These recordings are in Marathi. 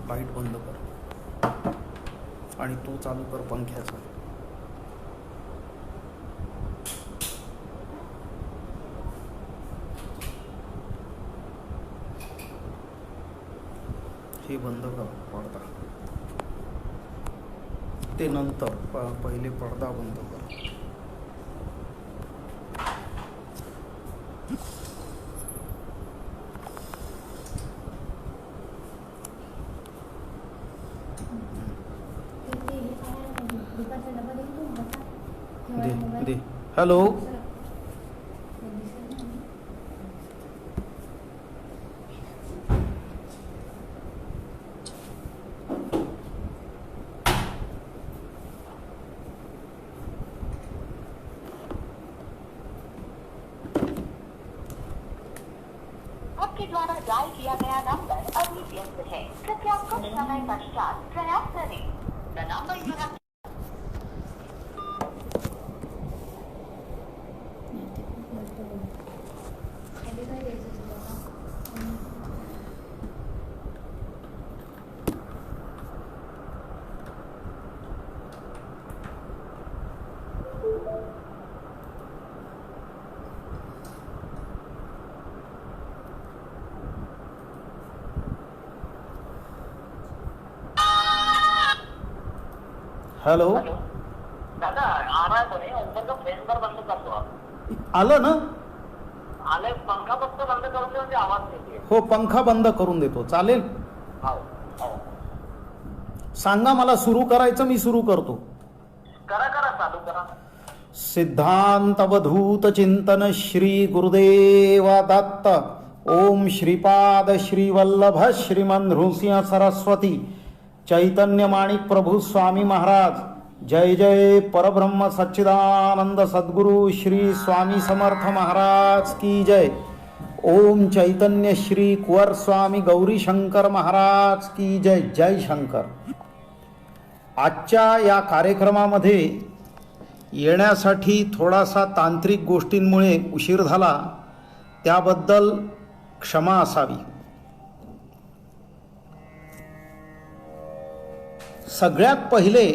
लाईट बंद कर आणि तो चालू कर पंख्याचा. हे बंद कर पडदा. ते नंतर पहिले पडदा बंद कर. दे दे. हॅलो. आपके द्वारा डायल किया गया नंबर अभी व्यस्त है. कृपया कुछ समय पश्चात प्रयास करें. The number you have hello. दादा आ रहा है तो नहीं ऊपर का फैन पर बंद कर दो आप. आलं ना. आले पंखा फक्त बंद करून दे म्हणजे आवाज नाही. हो पंखा बंद करून देतो. चालेल. हो हो सांगा मला सुरू करायचं, मी सुरू करतो. करा करा चालू करा. सिद्धांत अवधूत चिंतन श्री गुरुदेव दत्त. ओम श्रीपाद श्री वल्लभ श्रीमन नृसिंह सरस्वती चैतन्य माणिक प्रभु स्वामी महाराज. जय जय परब्रह्म सच्चिदानंद सद्गुरु श्री स्वामी समर्थ महाराज की जय. ओम चैतन्य श्री कुंवर स्वामी गौरी शंकर महाराज की जय. जय शंकर. आजच्या या कार्यक्रमामध्ये येण्यासाठी थोडासा तांत्रिक गोष्टींमुळे उशीर झाला, त्याबद्दल क्षमा असावी. सगळ्यात पहिले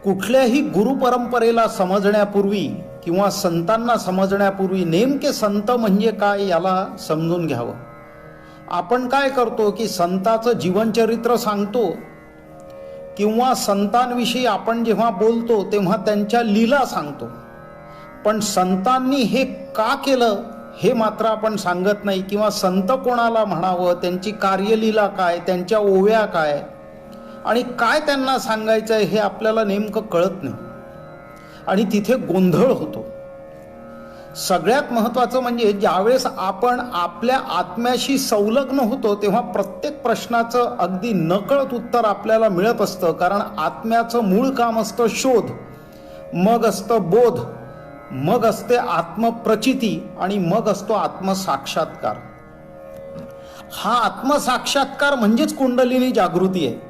कुठल्याही गुरुपरंपरेला समजण्यापूर्वी किंवा संतांना समजण्यापूर्वी नेमके संत म्हणजे काय याला समजून घ्यावं. आपण काय करतो की संताचं जीवनचरित्र सांगतो किंवा संतांविषयी आपण जेव्हा बोलतो तेव्हा त्यांच्या लीला सांगतो, पण संतांनी हे का केलं हे मात्र आपण सांगत नाही. किंवा संत कोणाला म्हणावं, त्यांची कार्यलीला काय, त्यांच्या ओव्या काय आणि काय त्यांना सांगायचं आहे हे आपल्याला नेमकं कळत नाही आणि तिथे गोंधळ होतो. सगळ्यात महत्त्वाचं म्हणजे ज्यावेळेस आपण आपल्या आत्म्याशी संलग्न होतो तेव्हा प्रत्येक प्रश्नाचं अगदी नकळत उत्तर आपल्याला मिळत असतं. कारण आत्म्याचं मूळ काम असतं शोध, मग असतं बोध, मग असते आत्मप्रचिती आणि मग असतो आत्मसाक्षात्कार. हा आत्मसाक्षात्कार म्हणजेच कुंडलिनी जागृती आहे.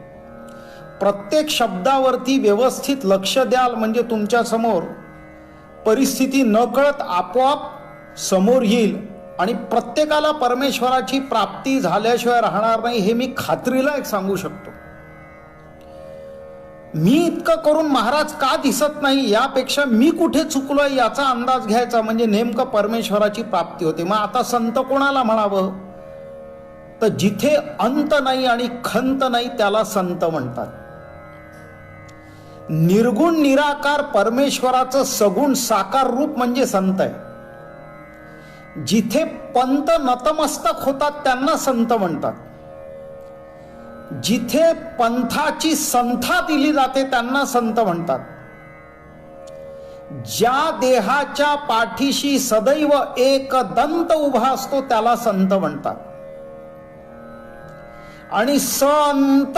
प्रत्येक शब्दावरती व्यवस्थित लक्ष द्याल म्हणजे तुमच्या समोर परिस्थिती नकळत आपोआप समोर येईल आणि प्रत्येकाला परमेश्वराची प्राप्ती झाल्याशिवाय राहणार नाही हे मी खात्रीला एक सांगू शकतो. मी इतकं करून महाराज का दिसत नाही यापेक्षा मी कुठे चुकलोय याचा अंदाज घ्यायचा म्हणजे नेमकं परमेश्वराची प्राप्ती होते. मग आता संत कोणाला म्हणावं, तर जिथे अंत नाही आणि खंत नाही त्याला संत म्हणतात. निर्गुण निराकार परमेश्वराचं सगुण साकार रूप म्हणजे संत आहे. जिथे पंत नतमस्तक होतात त्यांना संत म्हणतात. जिथे पंथाची संथा दिली जाते त्यांना संत म्हणतात. ज्या देहाच्या पाठीशी सदैव एक दंत उभा असतो त्याला संत म्हणतात. आणि संत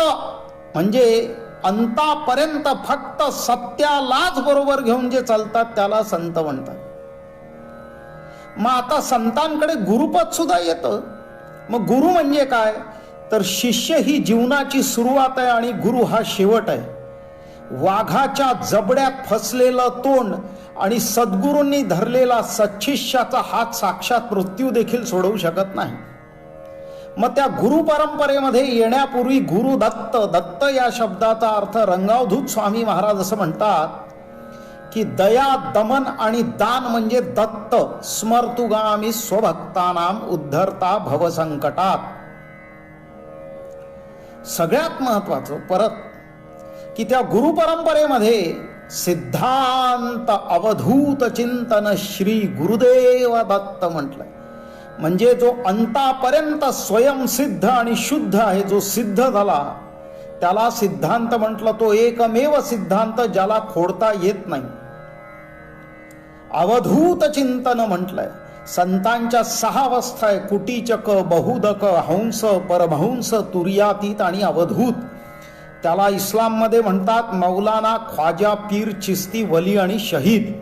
म्हणजे अंतापर्यंत फक्त सत्यालाच बरोबर घेऊन जे चालतात त्याला संत म्हणतात. मग आता संतांकडे गुरुपद सुद्धा येतं. मग गुरु म्हणजे काय, तर शिष्य ही जीवनाची सुरुवात आहे आणि गुरु हा शेवट आहे. वाघाच्या जबड्यात फसलेलं तोंड आणि सद्गुरूंनी धरलेला सच्छिष्याचा हात साक्षात मृत्यू देखील सोडवू शकत नाही. मग त्या गुरु परंपरेमध्ये येण्यापूर्वी गुरु दत्त, दत्त या शब्दाचा अर्थ रंगावधूत स्वामी महाराज असं म्हणतात की दया, दमन आणि दान म्हणजे दत्त, स्मर्तुगामी स्वभक्तानाम उद्धरता भवसंकटात. सगळ्यात महत्वाचं परत की त्या गुरु परंपरेमध्ये सिद्धांत अवधूत चिंतन श्री गुरुदेव दत्त म्हटलंय. म्हणजे जो अंतापर्यंत स्वयंसिद्ध आणि शुद्ध आहे, जो सिद्ध झाला त्याला सिद्धांत म्हटलं. तो एकमेव सिद्धांत ज्याला खोडता येत नाही. अवधूत चिंतन म्हटलंय. संतांच्या 6 अवस्था आहे, कुटीचक, बहुदक, हंस, परमहंस, तुर्यातीत आणि अवधूत. त्याला इस्लाममध्ये म्हणतात मौलाना, ख्वाजा, पीर, चिस्ती, वली आणि शहीद.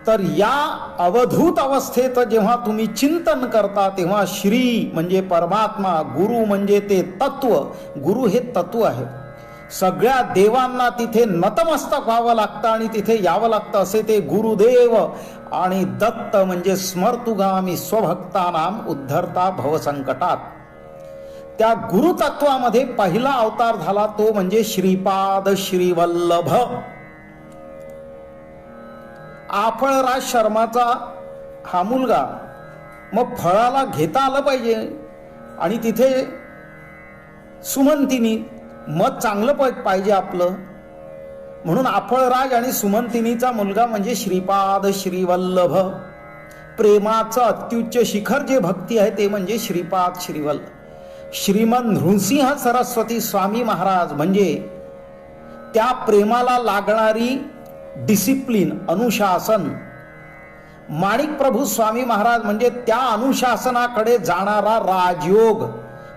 तर या अवधूत अवस्थेत जेव्हा तुम्ही चिंतन करता तेव्हा श्री म्हणजे परमात्मा, गुरु म्हणजे ते तत्व, गुरु हे तत्व आहे. सगळ्या देवांना तिथे नतमस्तक व्हावं लागतं आणि तिथे यावं लागतं असे ते गुरुदेव. आणि दत्त म्हणजे स्मर्तुगामी स्वभक्तानाम उद्धरता भवसंकटात. त्या गुरुतत्वामध्ये पहिला अवतार झाला तो म्हणजे श्रीपाद श्रीवल्लभ. आपळराज शर्माचा हा मुलगा. मग फळाला घेता आलं पाहिजे आणि तिथे सुमंतिनी, मत चांगलं पाहिजे आपलं, म्हणून आपळराज आणि सुमंतिनीचा मुलगा म्हणजे श्रीपाद श्रीवल्लभ. प्रेमाचं अत्युच्च शिखर जे भक्ती आहे ते म्हणजे श्रीपाद श्रीवल्लभ. श्रीमंत नृसिंह सरस्वती स्वामी महाराज म्हणजे त्या प्रेमाला लागणारी डिसिप्लिन, अनुशासन. माणिक प्रभू स्वामी महाराज म्हणजे त्या अनुशासनाकडे जाणारा राजयोग.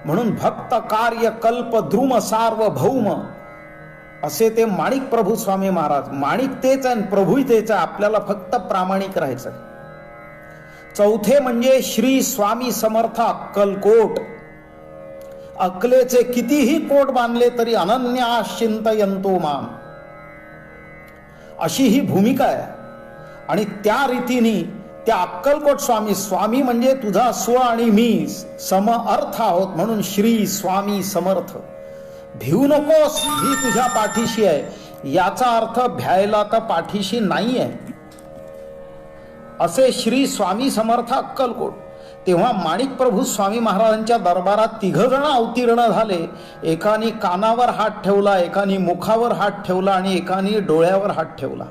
म्हणून भक्त कार्य कल्प द्रुम सार्वभौम असे ते माणिक प्रभू स्वामी महाराज. माणिक तेच आहे, प्रभूही तेच आहे, आपल्याला फक्त प्रामाणिक राहायचं. चौथे म्हणजे श्री स्वामी समर्थ अक्कलकोट. अकलेचे कितीही कोट बांधले तरी अनन्या चिंतयंतो माम, अशी ही भूमिका आहे. आणि त्या रीतीने त्या अक्कलकोट स्वामी, स्वामी म्हणजे तुझा स्व आणि मी सम अर्थ आहोत, म्हणून श्री स्वामी समर्थ. भिवू नकोस, ही तुझ्या पाठीशी आहे. याचा अर्थ भ्यायला तर पाठीशी नाही आहे असे श्री स्वामी समर्थ अक्कलकोट. तेव्हा माणिक प्रभू स्वामी महाराजांच्या दरबारात 3 जण अवतीर्ण झाले. एकाने कानावर हात ठेवला, एकाने मुखावर हात ठेवला आणि एकाने डोळ्यावर हात ठेवला.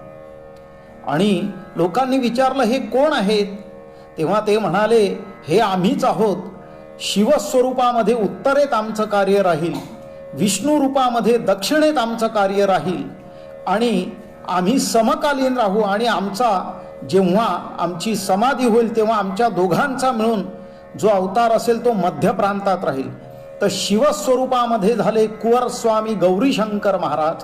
आणि लोकांनी विचारलं हे कोण आहेत? तेव्हा ते म्हणाले हे आम्हीच आहोत. शिवस्वरूपामध्ये उत्तरेत आमचं कार्य राहील, विष्णू रूपामध्ये दक्षिणेत आमचं कार्य राहील आणि आम्ही समकालीन राहू. आणि जेव्हा आमची समाधी होईल तेव्हा आमच्या दोघांचा मिळून जो अवतार असेल तो मध्य प्रांतात राहील. तर शिवस्वरूपामध्ये झाले कुंवर स्वामी गौरीशंकर महाराज,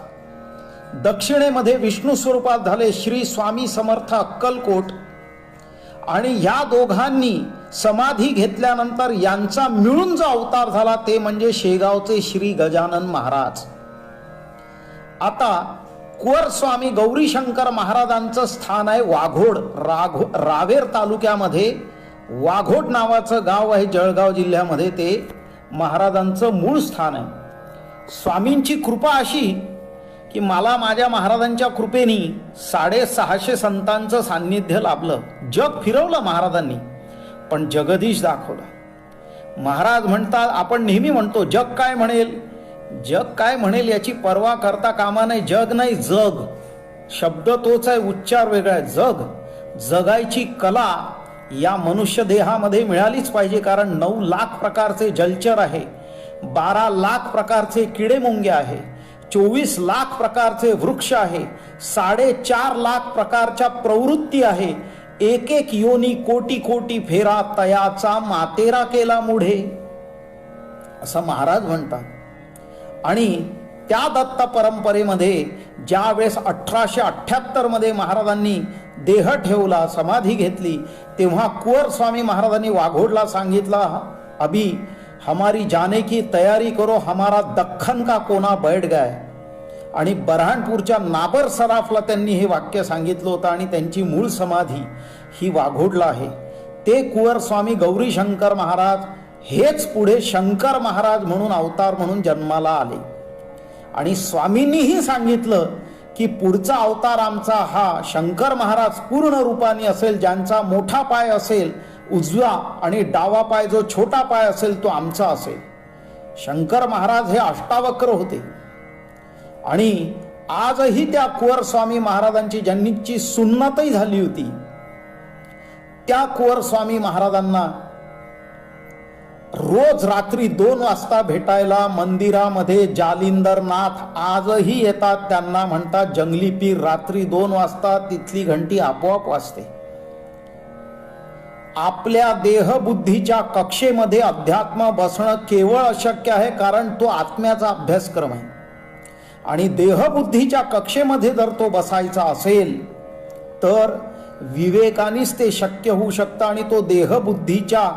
दक्षिणेमध्ये विष्णू स्वरूपात झाले श्री स्वामी समर्थ अक्कलकोट. आणि या दोघांनी समाधी घेतल्यानंतर यांचा मिळून जो अवतार झाला ते म्हणजे शेगावचे श्री गजानन महाराज. आता कुंवर स्वामी गौरीशंकर महाराजांचं स्थान आहे वाघोड. रावेर तालुक्यामध्ये वाघोड नावाचं गाव आहे जळगाव जिल्ह्यामध्ये. ते महाराजांचं मूळ स्थान आहे. स्वामींची कृपा अशी की मला माझ्या महाराजांच्या कृपेने 650 संतांचं सान्निध्य लाभलं. जग फिरवलं महाराजांनी पण जगदीश दाखवला. महाराज म्हणतात, आपण नेहमी म्हणतो जग काय म्हणेल, जग काय म्हणेल याची पर्वा करता कामा नाही. जग नाही जग, शब्द तोच आहे, उच्चार वेगळा आहे. जग, जगायची कला या मनुष्य देहामध्ये मिळालीच पाहिजे. कारण 9 लाख प्रकारचे जलचर आहे, 12 लाख प्रकारचे किडे मुंग्या आहे, 24 लाख प्रकारचे वृक्ष आहे, 4.5 लाख प्रकारच्या प्रवृत्ती आहे. एक योनी कोटी कोटी फेरा तयाचा मातेरा केला मुढे असं महाराज म्हणतात. आणि त्या दत्त परंपरेमध्ये ज्या वेळेस 1878 मध्ये महाराजांनी देह ठेवला, समाधी घेतली, तेव्हा कुंवर स्वामी महाराजांनी वाघोडला सांगितलं, अभी हमारी जाने की तयारी करो, हमारा दख्खन का कोना बैठ गया. आणि बऱ्हाणपूरच्या नाबर सराफला त्यांनी हे वाक्य सांगितलं होतं. आणि त्यांची मूळ समाधी ही वाघोडला आहे. ते कुंवर स्वामी गौरीशंकर महाराज हेच पुढे शंकर महाराज म्हणून अवतार म्हणून जन्माला आले. आणि स्वामींनीही सांगितलं की पुढचा अवतार आमचा हा शंकर महाराज पूर्ण रूपाने असेल, ज्यांचा मोठा पाय असेल उजवा आणि डावा पाय जो छोटा पाय असेल तो आमचा असेल. शंकर महाराज हे अष्टावक्र होते. आणि आजही त्या कुंवर स्वामी महाराजांची ज्यांची सुन्नतही झाली होती, त्या कुंवर स्वामी महाराजांना रोज रात्री 2 वाजता भेटायला मंदिरामध्ये जालिंदरनाथ आजही येतात. त्यांना म्हणतात जंगली पीर. रात्री 2 वाजता तिथली घंटी आपोआप वाजते. आपल्या देहबुद्धीच्या कक्षेमध्ये अध्यात्म बसणं केवळ अशक्य आहे, कारण तो आत्म्याचा अभ्यासक्रम आहे. आणि देहबुद्धीच्या कक्षेमध्ये जर तो बसायचा असेल तर विवेकानेच ते शक्य होऊ शकतं. आणि तो देहबुद्धीच्या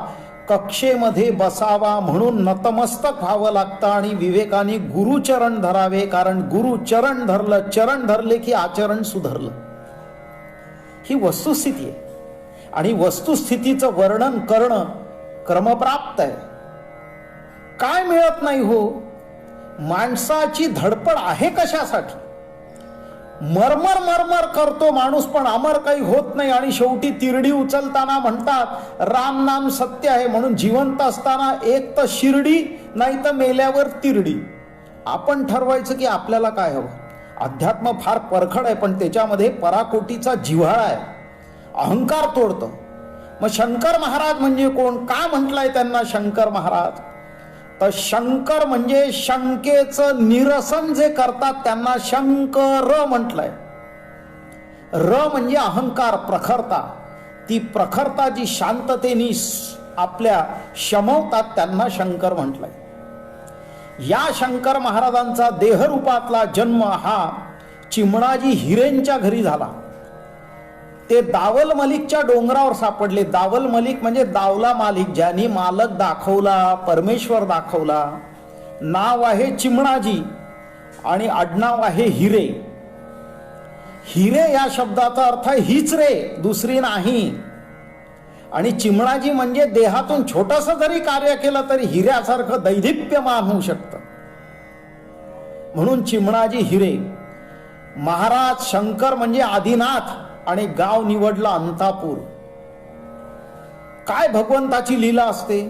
कक्षेमध्ये बसावा म्हणून नतमस्तक व्हावं लागतं आणि विवेकाने गुरुचरण धरावे, कारण गुरुचरण धरलं, चरण धरले की आचरण सुधरलं. ही वस्तुस्थिती आहे. आणि वस्तुस्थितीचं वर्णन करणं क्रमप्राप्त आहे. काय मिळत नाही हो? माणसाची धडपड आहे कशासाठी? मरमर मरमर करतो माणूस, पण अमर काही होत नाही. आणि शेवटी तिरडी उचलताना म्हणतात राम नाम सत्य आहे, म्हणून जिवंत असताना एक तर शिर्डी नाही तर मेल्यावर तिरडी. आपण ठरवायचं की आपल्याला काय हवं. अध्यात्म फार परखड आहे, पण त्याच्यामध्ये पराकोटीचा जिव्हाळा आहे, अहंकार तोडतं. मग शंकर महाराज म्हणजे कोण? का म्हटलंय त्यांना शंकर महाराज? तर शंकर म्हणजे शंकेचं निरसन जे करतात त्यांना शंकर म्हटलंय. र म्हणजे अहंकार, प्रखरता. ती प्रखरता जी शांततेने आपल्या शमवतात त्यांना शंकर म्हटलंय. या शंकर महाराजांचा देहरूपातला जन्म हा चिमणाजी हिरेंच्या घरी झाला. ते दावल मलिकच्या डोंगरावर सापडले. दावल मलिक म्हणजे दावला मालिक, ज्यांनी मालक दाखवला, परमेश्वर दाखवला. नाव आहे चिमणाजी आणि आडनाव आहे हिरे. हिरे या शब्दाचा अर्थ हीच रे, दुसरी नाही. आणि चिमणाजी म्हणजे देहातून छोटस जरी कार्य केलं तरी हिऱ्यासारखं दैदिप्यमान होऊ शकतं, म्हणून चिमणाजी हिरे. महाराज शंकर म्हणजे आदिनाथ आणि गाव निवडला अंतापूर. काय भगवंताची लीला असते.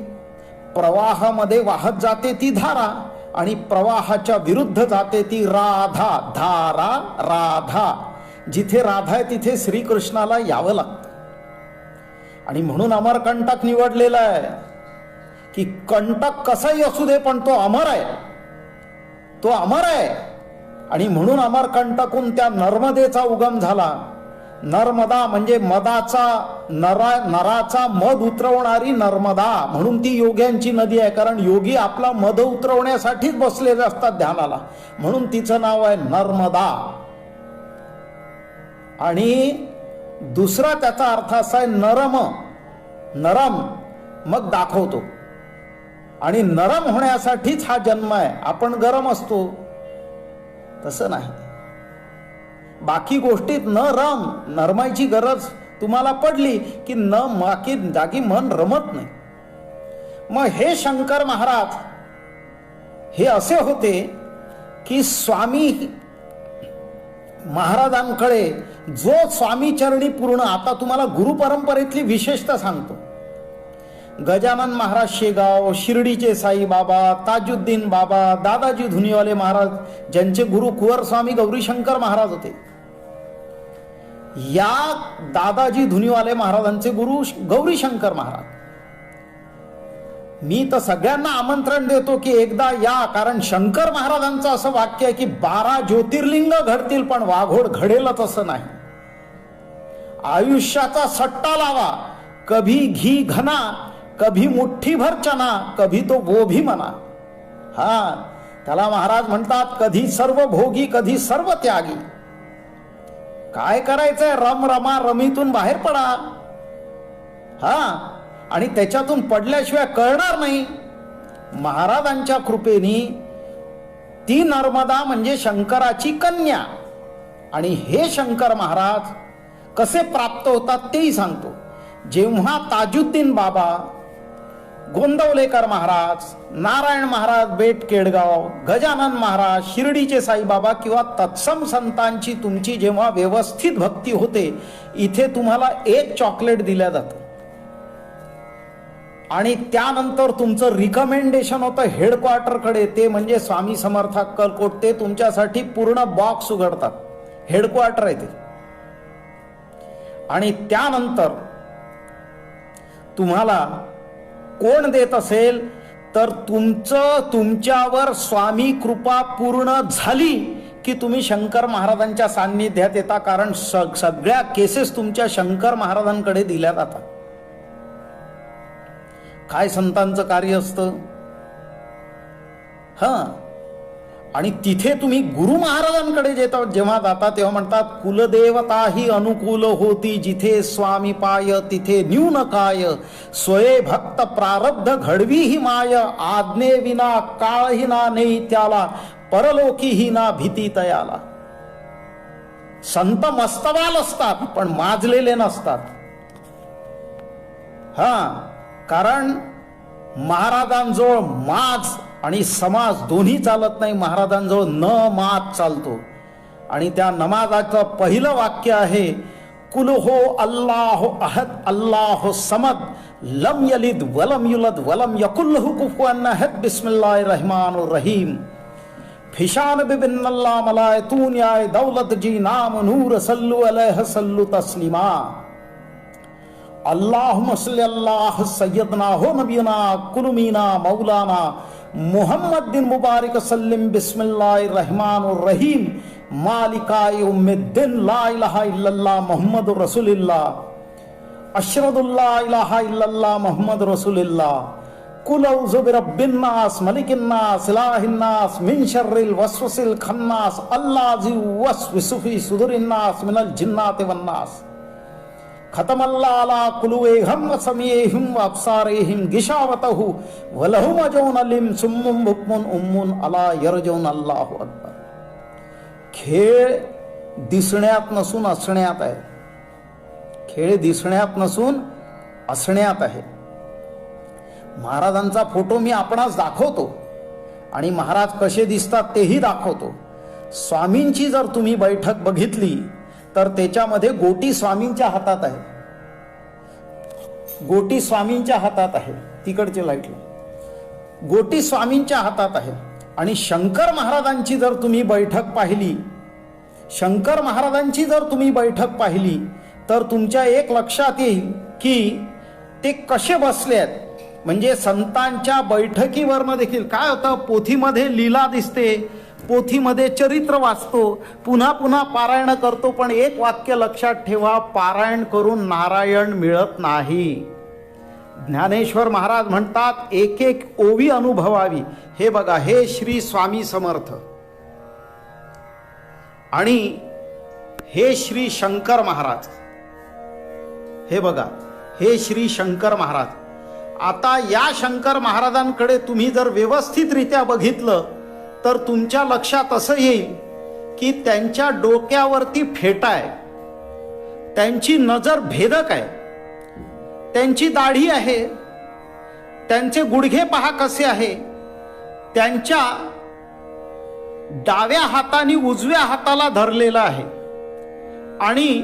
प्रवाहामध्ये वाहत जाते ती धारा आणि प्रवाहाच्या विरुद्ध जाते ती राधा. धारा राधा. जिथे राधा आहे तिथे श्रीकृष्णाला यावं लागतं. आणि म्हणून अमरकंटक निवडलेला आहे की कंटक कसाही असू दे पण तो अमर आहे, तो अमर आहे. आणि म्हणून अमरकंटकून त्या नर्मदेचा उगम झाला. नर्मदा म्हणजे मदाचा नराचा मध उतरवणारी नर्मदा, म्हणून ती योग्यांची नदी आहे. कारण योगी आपला मध उतरवण्यासाठीच बसलेले असतात ध्यानाला, म्हणून तिचं नाव आहे नर्मदा. आणि दुसरा त्याचा अर्थ असा आहे नरम. नरम मग दाखवतो. आणि नरम होण्यासाठीच हा जन्म आहे. आपण गरम असतो तसं नाही. बाकी गोष्टीत न रम, नरमायची गरज तुम्हाला पडली की न बाकी जागी मन रमत नाही. मग हे शंकर महाराज हे असे होते की स्वामी महाराजांकडे जो स्वामी चरणी पूर्ण. आता तुम्हाला गुरु परंपरेतली विशेषता सांगतो. गजानन महाराज शेगाव, शिर्डीचे साई बाबा, ताजुद्दीन बाबा, दादाजी धुनीवाले महाराज, ज्यांचे गुरु कुंवर स्वामी गौरीशंकर महाराज होते. या दादाजी धुनीवाले महाराजांचे गुरु गौरीशंकर महाराज. मी तर सगळ्यांना आमंत्रण देतो की एकदा या, कारण शंकर महाराजांचं असं वाक्य आहे की 12 ज्योतिर्लिंग घडतील पण वाघोड घडेलच असं नाही. आयुष्याचा सट्टा लावा. कभी घी घना, कभी मुठ्ठीभर चना, कभी तो वो भी मना. हा, त्याला महाराज म्हणतात कधी सर्व भोगी, कधी सर्व त्यागी. काय करायचंय? रम रमा, रमीतून बाहेर पडा. हा, आणि त्याच्यातून पडल्याशिवाय कळणार नाही. महाराजांच्या कृपेने ती नर्मदा म्हणजे शंकराची कन्या. आणि हे शंकर महाराज कसे प्राप्त होतात तेही सांगतो. जेव्हा ताजुद्दीन बाबा गोंदवलेकर महाराज, नारायण महाराज बेट केडगाव, गजानन महाराज, शिर्डीचे साईबाबा किंवा तत्सम संतांची तुमची जेव्हा व्यवस्थित भक्ती होते, इथे तुम्हाला एक चॉकलेट दिल्या जातं आणि त्यानंतर तुमचं रिकमेंडेशन होतं हेडक्वार्टरकडे, ते म्हणजे स्वामी समर्थ अक्कलकोट. ते तुमच्यासाठी पूर्ण बॉक्स उघडतात, हेडक्वार्टर आहे ते. आणि त्यानंतर तुम्हाला कोण देत असेल तर तुमच्यावर स्वामी कृपा पूर्ण झाली की तुम्ही शंकर महाराजांच्या सान्निध्यात येता, कारण सगळ्या केसेस तुमच्या शंकर महाराजांकडे दिल्या जातात. काय संतांचं कार्य असतं. आणि तिथे तुम्ही गुरु महाराजांकडे जेव्हा जाता तेव्हा म्हणतात, कुलदेवता ही अनुकूल होती, जिथे स्वामी पाय तिथे न्यून काय, स्वये भक्त प्रारब्ध घडवी ही माय, आज्ञे विना काळही ना नेई त्याला, परलोकी ही ना भीती तयाला. संत मस्तवाल असतात पण माजलेले नसतात. कारण महाराजांजवळ माज आणि समाज दोन्ही चालत नाही, महाराजांजवळ न माज चालतो. आणि त्या नमाजाचं पहिलं वाक्य आहे, कुल हो अल्लाह अहद अल्लाह समद लम यलिद वलम युलद वलम यकुल्लहु कुफुवन अहद बिस्मिल्लाहिर रहमानिर रहीम. फिशान बिबिन्नल्लाह मलायतून याय दौलत जी नाम नूर सल्लु अलैहि सल्लु तस्लीमा. अल्लाहुम्मा सल्ली अल्लाह सय्यदना हो नबीना कुलमीना मौलाना मुहम्मद बिन मुबारक सल्लिम बिस्मिल्लाहिर रहमानिर रहीम मालिकाय उम्मिद्दीन ला इलाहा इल्लल्लाह मुहम्मदुर रसूलुल्लाह अशहदुल्ला इलाहा इल्लल्लाह मुहम्मदुर रसूलुल्लाह कुल औज़ु बिरब्बिन नास मलिकिन नास इलाहिन नास मिन शर्रिल वस्वसिल खन्नास अल्लाज़ी वस्विसु फी सुदुरिन नास मिनल जिन्नाति वन नास. खतमल्लाह अला कुलुएहम व समीएहिम व अब्सारेहिम गिशावतहु व लहुम अजौन अलिम सुम्मुम बुक्मुन उम्मुन अला यरजौन अल्लाहु अक्बर. खेळ दिसण्यात नसून असण्यात आहे. खेळ दिसण्यात नसून असण्यात आहे. महाराजांचा फोटो मी आपणास दाखवतो आणि महाराज कसे दिसतात तेही दाखवतो. स्वामींची जर तुम्ही बैठक बघितली तर त्याच्यामध्ये गोटी स्वामींच्या हातात आहे. गोटी स्वामींच्या हातात आहे. तिकडचे लाईटला गोटी स्वामींच्या हातात आहे. आणि शंकर महाराजांची जर तुम्ही बैठक पाहिली, शंकर महाराजांची जर तुम्ही बैठक पाहिली तर तुमच्या एक लक्षात येईल की ते कसे बसले आहेत. म्हणजे संतांच्या बैठकीवरनं देखील काय होतं, पोथीमध्ये लीला दिसते, पोथीमध्ये चरित्र वाचतो, पुन्हा पुन्हा पारायण करतो, पण एक वाक्य लक्षात ठेवा, पारायण करून नारायण मिळत नाही. ज्ञानेश्वर महाराज म्हणतात एक एक ओवी अनुभवावी. हे बघा, हे श्री स्वामी समर्थ आणि हे श्री शंकर महाराज. हे बघा, हे श्री शंकर महाराज. आता या शंकर महाराजांकडे तुम्ही जर व्यवस्थितरित्या बघितलं तर तुमच्या लक्षात असं येईल की त्यांच्या डोक्यावरती फेटा आहे, त्यांची नजर भेदक आहे, त्यांची दाढी आहे, त्यांचे गुडघे पहा कसे आहे, त्यांच्या डाव्या हाताने उजव्या हाताला धरलेलं आहे आणि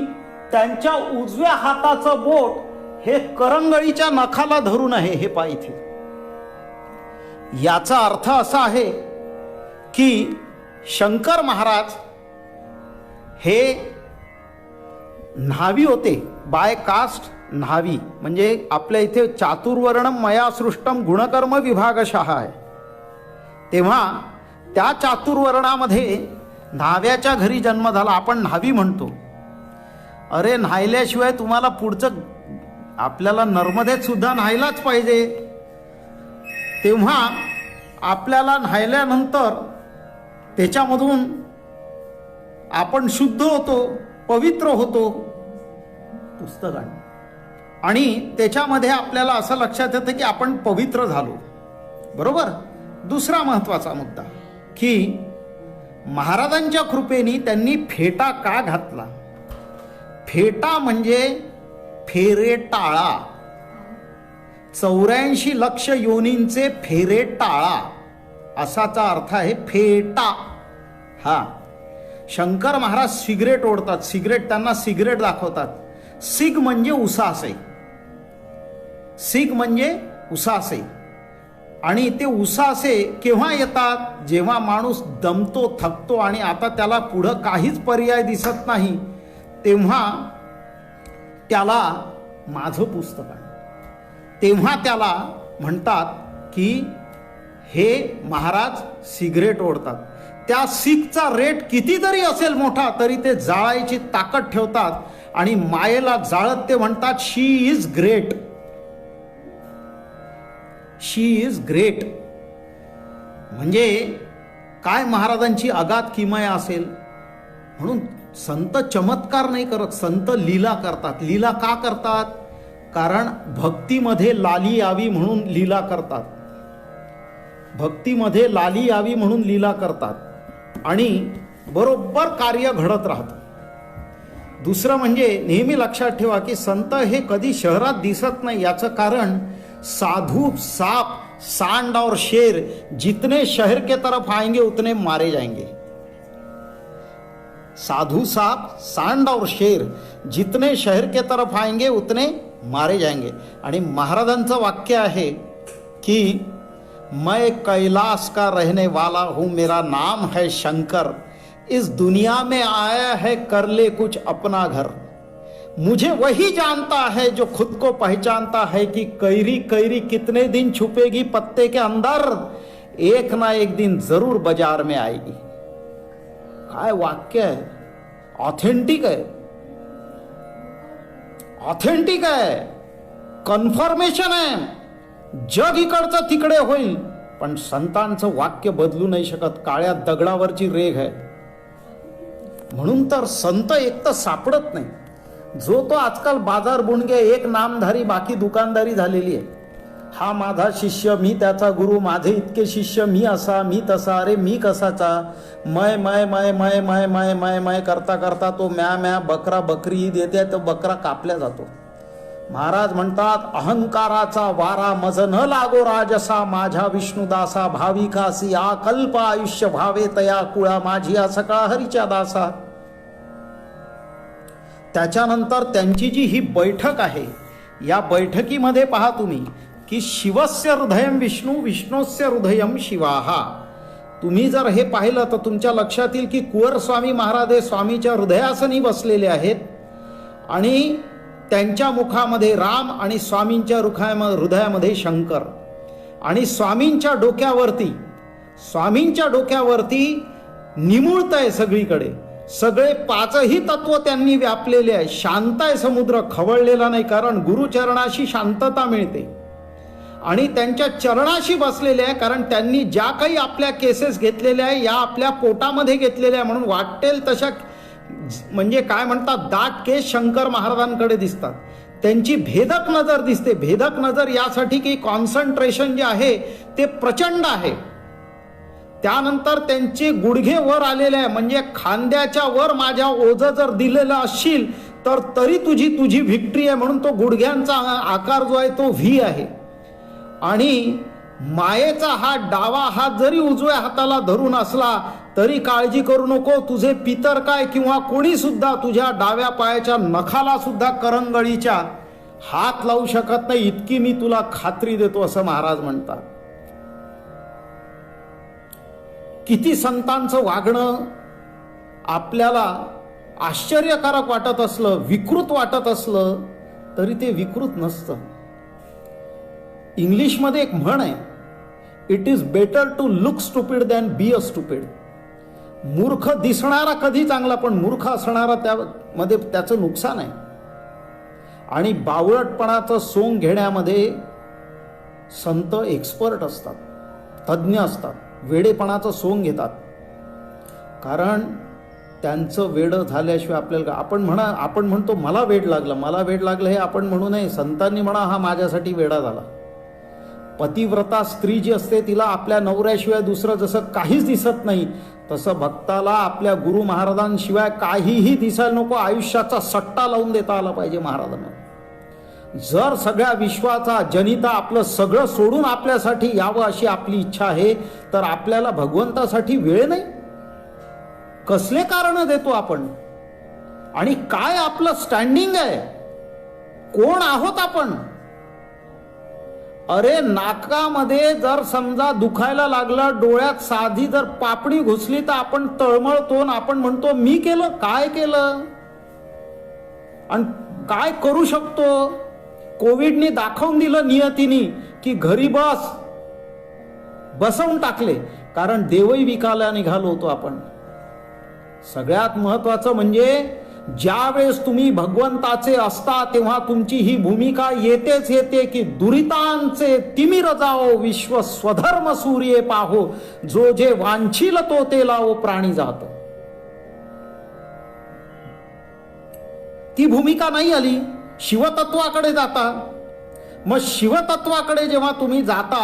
त्यांच्या उजव्या हाताचं बोट हे करंगळीच्या नखाला धरून आहे. हे पहा इथे. याचा अर्थ असा आहे की शंकर महाराज हे न्हावी होते, बाय कास्ट न्हावी. म्हणजे आपल्या इथे चातुर्वर्णम मया सृष्टम गुणकर्म विभागशः आहे. तेव्हा त्या चातुर्वर्णामध्ये न्हाव्याच्या घरी जन्म झाला. आपण न्हावी म्हणतो. अरे न्हायल्याशिवाय तुम्हाला पुढचं, आपल्याला नर्मदेत सुद्धा न्हायलाच पाहिजे. तेव्हा आपल्याला न्हायल्यानंतर त्याच्यामधून आपण शुद्ध होतो, पवित्र होतो. पुस्तक आणि त्याच्यामध्ये आपल्याला असं लक्षात येतं की आपण पवित्र झालो. बरोबर. दुसरा महत्वाचा मुद्दा की महाराजांच्या कृपेने त्यांनी फेटा का घातला. फेटा म्हणजे फेरे टाळा. 84 लक्ष योनींचे फेरे टाळा असाचा अर्थ आहे फेटा. हा, शंकर महाराज सिगरेट ओढतात. सिगरेट, त्यांना सिगरेट दाखवतात. सिग म्हणजे उसासे, सिग म्हणजे उसासे. आणि ते उसासे केव्हा येतात? जेव्हा माणूस दमतो, थकतो आणि आता त्याला पुढं काहीच पर्याय दिसत नाही, तेव्हा त्याला माझं पुस्तक आहे. तेव्हा त्याला म्हणतात की हे महाराज सिगरेट ओढतात. त्या सिगचा रेट कितीतरी असेल मोठा, तरी ते जाळायची ताकद ठेवतात आणि मायेला जाळत ते म्हणतात she is great, she is great. म्हणजे काय महाराजांची अगाध किमया असेल. म्हणून संत चमत्कार नाही करत, संत लीला करतात. लीला का करतात? कारण भक्तीमध्ये लाली यावी म्हणून लीला करतात. भक्तीमध्ये लाली यावी म्हणून लीला करतात आणि बरोबर कार्य घडत राहतं. दुसरं म्हणजे नेहमी लक्षात ठेवा की संत हे कधी शहरात दिसत नाही. याचं कारण साधु, साप, सांड और शेर जितने शहर के तरफ आएंगे उतने मारे जाएंगे. साधु, साप, सांड और शेर जितने शहर के तरफ आएंगे उतने मारे जाएंगे. आणि महाराजांचं वाक्य आहे की मैं कैलाश का रहने वाला हूं, मेरा नाम है शंकर, इस दुनिया में आया है कर ले कुछ अपना घर. मुझे वही जानता है जो खुद को पहचानता है कि कैरी कैरी कितने दिन छुपेगी पत्ते के अंदर, एक ना एक दिन जरूर बाजार में आएगी. काय वाक्य आहे, ऑथेंटिक आहे, ऑथेंटिक आहे, कन्फर्मेशन आहे. जग इकडचं तिकडे होईल पण संतांचं वाक्य बदलू नाही शकत. काळ्या दगडावरची रेघ आहे. म्हणून तर संत एक तर सापडत नाही. जो तो आजकाल बाजार बुणगे, एक नामधारी बाकी दुकानदारी झालेली आहे. हा माझा शिष्य, मी त्याचा गुरु, माझे इतके शिष्य, मी असा, मी तसा, अरे मी कसाचा, मय मय मय मय मय मय मय मय करता करता तो म्या म्या बकरा बकरी ईद येते, तो बकरा कापल्या जातो. महाराज म्हणतात अहंकाराचा वारा मज न लागो राजसा, माझ्या विष्णुदासा भाविकासी आकल्प आयुष्य भावे तया कुळा माझी सकाळ हरीच्या दासा. त्याच्यानंतर त्यांची जी ही बैठक आहे, या बैठकीमध्ये पहा तुम्ही की शिवस्य हृदयम विष्णू, विष्णोस्य हृदयम शिवाहा. तुम्ही जर हे पाहिलं तर तुमच्या लक्षात येईल की कुंवर स्वामी महाराज हे स्वामीच्या हृदयासनी बसलेले आहेत आणि त्यांच्या मुखामध्ये राम आणि स्वामींच्या हृदयामध्ये शंकर. आणि स्वामींच्या डोक्यावरती निमुळत आहे सगळीकडे. सगळे पाचही तत्व त्यांनी व्यापलेले आहे. शांत आहे समुद्र, खवळलेला नाही, कारण गुरुचरणाशी शांतता मिळते. आणि त्यांच्या चरणाशी बसलेले आहे कारण त्यांनी ज्या काही आपल्या केसेस घेतलेल्या आहे या आपल्या पोटामध्ये घेतलेल्या आहे. म्हणून वाटेल तशा, म्हणजे काय म्हणतात, दाट केस शंकर महाराजांकडे दिसतात. त्यांची भेदक नजर दिसते. भेदक नजर यासाठी की कॉन्सन्ट्रेशन जे आहे ते प्रचंड आहे. त्यानंतर त्यांचे गुडघे वर आलेले आहे, म्हणजे खांद्याच्या वर माझ्या ओझं जर दिलेलं असशील तर तरी तुझी व्हिक्ट्री आहे. म्हणून तो गुडघ्यांचा आकार जो आहे तो व्ही आहे. आणि मायेचा हा डावा हात जरी उजव्या हाताला धरून असला तरी काळजी करू नको, तुझे पितर काय किंवा कोणी सुद्धा तुझ्या डाव्या पायाच्या नखाला सुद्धा करंगळीच्या हात लावू शकत नाही, इतकी मी तुला खात्री देतो, असं महाराज म्हणतात. किती संतांचं वागणं आपल्याला आश्चर्यकारक वाटत असलं, विकृत वाटत असलं तरी ते विकृत नसतं. इंग्लिशमध्ये एक म्हण आहे, it is better to look stupid than be a stupid. मूर्ख दिसणारा कधी चांगला, पण मूर्ख असणारा त्यामध्ये त्याचं नुकसान आहे. आणि बावळटपणाचं सोंग घेण्यामध्ये संत एक्सपर्ट असतात, तज्ज्ञ असतात. वेडेपणाचं सोंग घेतात कारण त्यांचं वेडं झाल्याशिवाय आपल्याला, आपण म्हणतो मला वेड लागलं, हे आपण म्हणू नये. संतांनी म्हणा हा माझ्यासाठी वेडा झाला. पतिव्रता स्त्री जी असते तिला आपल्या नवऱ्याशिवाय दुसरं जसं काहीच दिसत नाही, तसं भक्ताला आपल्या गुरु महाराजांशिवाय काहीही दिसायला नको. आयुष्याचा सट्टा लावून देता आला पाहिजे महाराजांना. जर सगळ्या विश्वाचा जनिता आपलं सगळं सोडून आपल्यासाठी यावं अशी आपली इच्छा आहे, तर आपल्याला भगवंतासाठी वेळ नाही? कसले कारण देतो आपण? आणि काय आपलं स्टँडिंग आहे? कोण आहोत आपण? अरे नाकामध्ये जर समजा दुखायला लागलं, डोळ्यात साधी जर पापणी घुसली तर आपण तळमळतो आणि आपण म्हणतो मी केलं, काय केलं आणि काय करू शकतो? कोविडने दाखवून दिलं नियतीने की घरी बसवून टाकले, कारण देवही विकायला निघालो होतो आपण. सगळ्यात महत्वाचं म्हणजे ज्यावेळेस तुम्ही भगवंताचे असता तेव्हा तुमची ही भूमिका येतेच येते की दुरितांचे तिमिर जाओ, विश्व स्वधर्म सूर्ये पाहो, जो जे वांछील तो ते लावो प्राणी जात. ती भूमिका नाही आली, शिवतत्वाकडे जाता. मग शिवतत्वाकडे जेव्हा तुम्ही जाता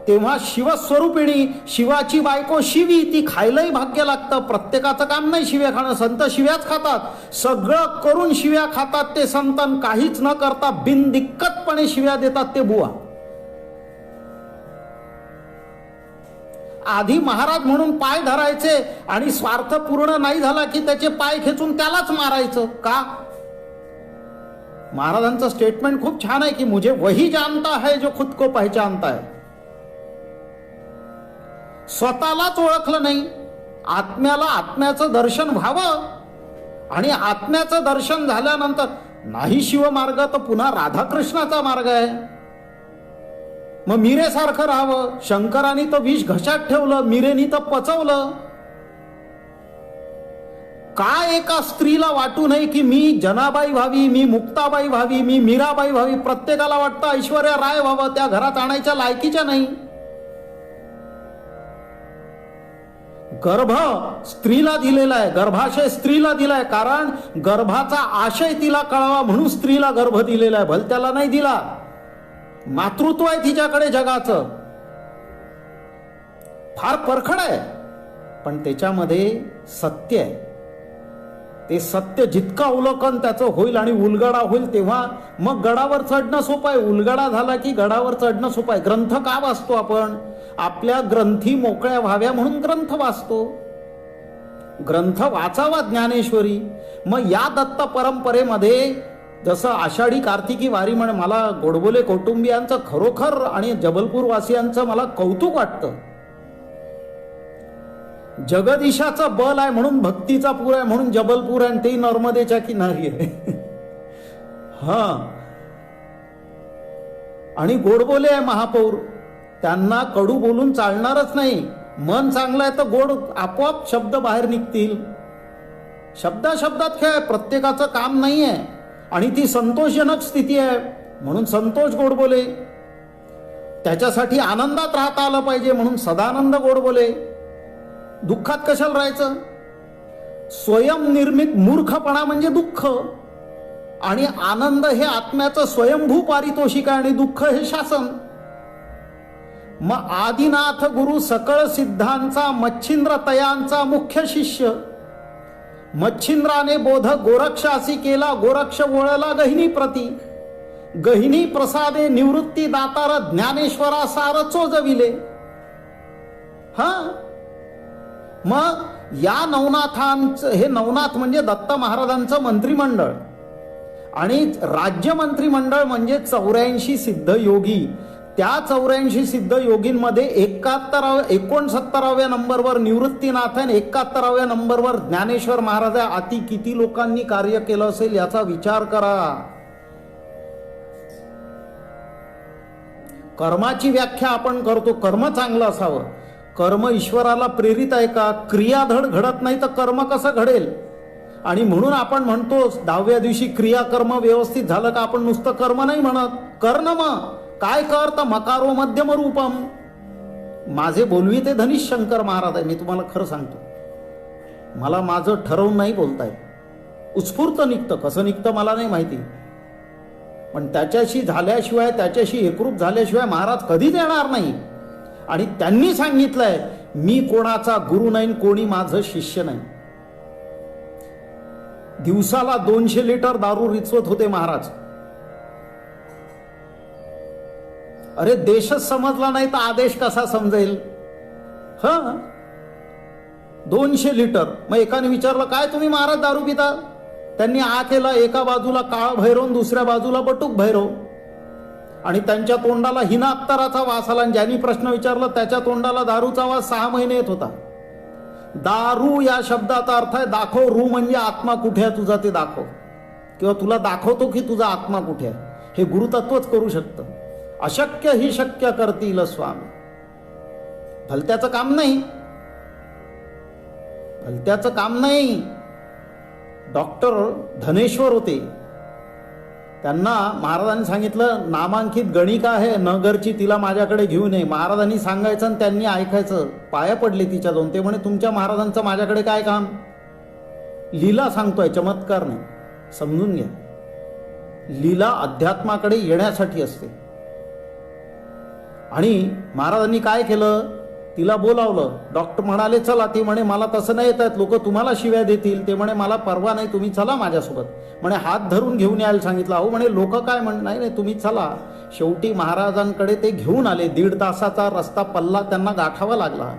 तेव्हा शिवस्वरूपिणी शिवाची बायको शिवी, ती खायलाही भाग्य लागतं. प्रत्येकाचं काम नाही शिव्या खाणं, संत शिव्याच खातात. सगळं करून शिव्या खातात ते संतन, काहीच न करता बिनदिक्कतपणे शिव्या देतात ते बुवा. आधी महाराज म्हणून पाय धरायचे आणि स्वार्थ पूर्ण नाही झाला की त्याचे पाय खेचून त्यालाच मारायचं. का? महाराजांचं स्टेटमेंट खूप छान आहे की मुझे वही जानता है जो खुद को पहचानता है. स्वतःलाच ओळखलं नाही. आत्म्याला आत्म्याचं दर्शन व्हावं आणि आत्म्याचं दर्शन झाल्यानंतर नाही शिवमार्ग तर पुन्हा राधाकृष्णाचा मार्ग आहे. मग मीरेसारखं राहावं. शंकरांनी तर विष घशात ठेवलं, मीरेनी तर पचवलं. काय एका स्त्रीला वाटू नये की मी जनाबाई व्हावी, मी मुक्ताबाई व्हावी, मी मीराबाई व्हावी? प्रत्येकाला वाटतं ऐश्वर्या राय व्हावं, त्या घरात आणायच्या लायकीच्या नाही. गर्भ स्त्रीला दिलेला आहे, गर्भाशय स्त्रीला दिलाय, कारण गर्भाचा आशय तिला कळावा म्हणून स्त्रीला गर्भ दिलेला आहे, भलत्याला नाही दिला. मातृत्व आहे तिच्याकडे जगाचं. फार परखड आहे, पण त्याच्यामध्ये सत्य आहे. ते सत्य जितका अवलोकन त्याचं होईल आणि उलगडा होईल तेव्हा मग गडावर चढणं सोपं आहे. उलगडा झाला की गडावर चढणं सोपं आहे. ग्रंथ का वाचतो आपण? आपल्या ग्रंथी मोकळ्या व्हाव्या म्हणून ग्रंथ वाचतो. ग्रंथ वाचावा ज्ञानेश्वरी. मग या दत्त परंपरेमध्ये जसं आषाढी कार्तिकी वारी म्हणे, मला गोडबोले कौटुंबियांचं खरोखर आणि जबलपूर वासियांचं मला कौतुक वाटतं. जगदीशाचं बल आहे म्हणून भक्तीचा पूर आहे म्हणून जबलपूर आहे, ते नर्मदेच्या किनारी आहे. हा, आणि गोडबोले आहे महापौर, त्यांना कडू बोलून चालणारच नाही. मन चांगलं आहे तर गोड आपोआप शब्द बाहेर निघतील. शब्दात खेळ, प्रत्येकाचं काम नाही आहे. आणि ती संतोषजनक स्थिती आहे म्हणून संतोष गोडबोले. त्याच्यासाठी आनंदात राहता आलं पाहिजे म्हणून सदानंद गोडबोले. दुःखात कशाला राहायचं? स्वयंनिर्मित मूर्खपणा म्हणजे दुःख, आणि आनंद हे आत्म्याचं स्वयंभू पारितोषिक आहे आणि दुःख हे शासन. मग आदिनाथ गुरु सकळ सिद्धांचा मच्छिंद्र तयांचा मुख्य शिष्य. मच्छिंद्राने बोध गोरक्षासी केला, गोरक्ष वळला गहिनी प्रती. गहिनी प्रसादे निवृत्ती दातार, ज्ञानेश्वरा सार चोजविले. हा, मग या नवनाथांचं, हे नवनाथ म्हणजे दत्त महाराजांचं मंत्रिमंडळ, आणि राज्य मंत्रिमंडळ म्हणजे 84 सिद्ध योगी. त्या 84 सिद्ध योगींमध्ये 69व्या नंबरवर निवृत्तीनाथ आहे, 71व्या नंबरवर ज्ञानेश्वर महाराज आहे. अति किती लोकांनी कार्य केलं असेल याचा विचार करा. कर्माची व्याख्या आपण करतो, कर्म चांगलं असावं. कर्म ईश्वराला प्रेरित आहे का? क्रियाधड घडत नाही तर कर्म कसं घडेल? आणि म्हणून आपण म्हणतो 10व्या दिवशी क्रियाकर्म व्यवस्थित झालं का आपण नुसतं कर्म नाही म्हणत, कर न मग. काय कर तर मकारो मध्यम रूपम. माझे बोलवी ते धनीश शंकर महाराज आहे. मी तुम्हाला खरं सांगतो, मला माझं ठरवून नाही बोलताय, उत्स्फूर्त निघतं. कसं निघतं मला नाही माहिती, पण त्याच्याशी झाल्याशिवाय, त्याच्याशी एकरूप झाल्याशिवाय महाराज कधीच येणार नाही. आणि त्यांनी सांगितलंय मी कोणाचा गुरु नाही, कोणी माझं शिष्य नाही. दिवसाला 200 लिटर दारू रिचवत होते महाराज. अरे देशच समजला नाही तर आदेश कसा समजेल? 200 लिटर. मग एकाने विचारलं, काय तुम्ही महाराज दारू पिता? त्यांनी आ केला, एका बाजूला काळ भैरव, दुसऱ्या बाजूला बटूक भैरव, आणि त्यांच्या तोंडाला हिना अत्तराचा वास आला. आणि ज्यांनी प्रश्न विचारला त्याच्या तोंडाला दारूचा वास 6 महिने येत होता. दारू या शब्दाचा अर्थ आहे दाखव. रू म्हणजे आत्मा कुठे आहे तुझा ते दाखव, किंवा तुला दाखवतो की तुझा आत्मा कुठे आहे. हे गुरुतत्वच करू शकतं. अशक्य ही शक्य करतील स्वामी. भलत्याचं काम नाही, भलत्याचं काम नाही. डॉक्टर धनेश्वर होते, त्यांना महाराजांनी सांगितलं नामांकित गणिका आहे नगरची, तिला माझ्याकडे घेऊ नये. महाराजांनी सांगायचं आणि त्यांनी ऐकायचं. पाया पडले तिच्या जाऊन. ते म्हणे तुमच्या महाराजांचं माझ्याकडे काय काम? लीला सांगतोय, चमत्कार नाही. समजून घ्या, लीला अध्यात्माकडे येण्यासाठी असते. आणि महाराजांनी काय केलं, तिला बोलावलं. डॉक्टर म्हणाले चला. ती म्हणे मला तसं नाही येत आहेत, लोक तुम्हाला शिव्या देतील. ते म्हणे मला परवा नाही, तुम्ही चला माझ्यासोबत. म्हणे हात धरून घेऊन यायला सांगितलं. अहो म्हणे लोक काय नाही नाही तुम्ही चला. शेवटी महाराजांकडे ते घेऊन आले. 1.5 तासाचा रस्ता पल्ला त्यांना गाठावा लागला.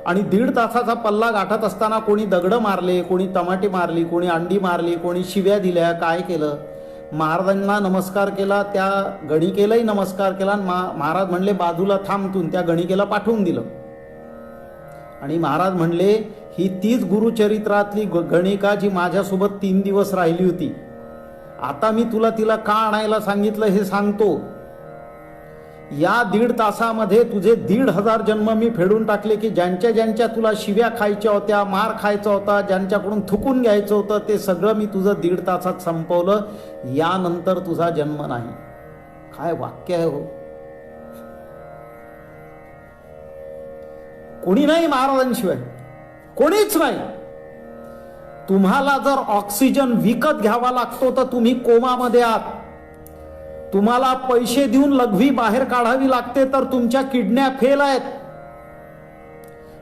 आणि 1.5 तासाचा पल्ला गाठत असताना कोणी दगडं मारले, कोणी टमाटे मारली, कोणी अंडी मारली, कोणी शिव्या दिल्या. काय केलं, महाराजांना नमस्कार केला, त्या गणिकेलाही नमस्कार केला. महाराज म्हणले बाजूला थांबतून त्या गणिकेला पाठवून दिलं. आणि महाराज म्हणले ही तीच गुरुचरित्रातली गणिका जी माझ्यासोबत 3 दिवस राहिली होती. आता मी तुला तिला का आणायला सांगितलं हे सांगतो. या 1.5 तासामध्ये तुझे 1,500 जन्म मी फेडून टाकले, की ज्यांच्या ज्यांच्या तुला शिव्या खायच्या होत्या, मार खायचा होता, ज्यांच्याकडून थुकून घ्यायचं होतं, ते सगळं मी तुझं 1.5 तासात संपवलं. यानंतर तुझा जन्म नाही. काय वाक्य आहे हो. कोणी नाही महाराजांशिवाय, कोणीच नाही. तुम्हाला जर ऑक्सिजन विकत घ्यावा लागतो तर तुम्ही कोमामध्ये आहात. तुम्हाला पैसे देऊन लघवी बाहेर काढावी लागते तर तुमच्या किडन्या फेल आहेत.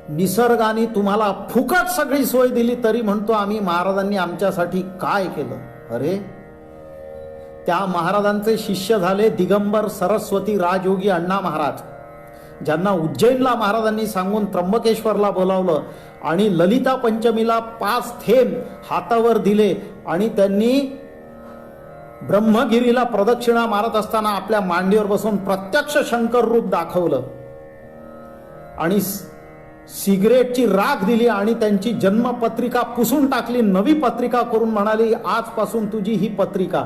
निसर्गाने तुम्हाला फुकट सगळी सोय दिली तरी म्हणतो आम्ही महाराजांनी आमच्यासाठी काय केलं. अरे त्या महाराजांचे शिष्य झाले दिगंबर सरस्वती राजयोगी अण्णा महाराज, ज्यांना उज्जैनला महाराजांनी सांगून त्र्यंबकेश्वरला बोलावलं आणि ललिता पंचमीला 5 थेंब हातावर दिले. आणि त्यांनी ब्रह्मगिरीला प्रदक्षिणा मारत असताना आपल्या मांडीवर बसून प्रत्यक्ष शंकर रूप दाखवलं आणि सिगरेटची राख दिली आणि त्यांची जन्मपत्रिका पुसून टाकली, नवी पत्रिका करून म्हणाली आजपासून तुझी ही पत्रिका.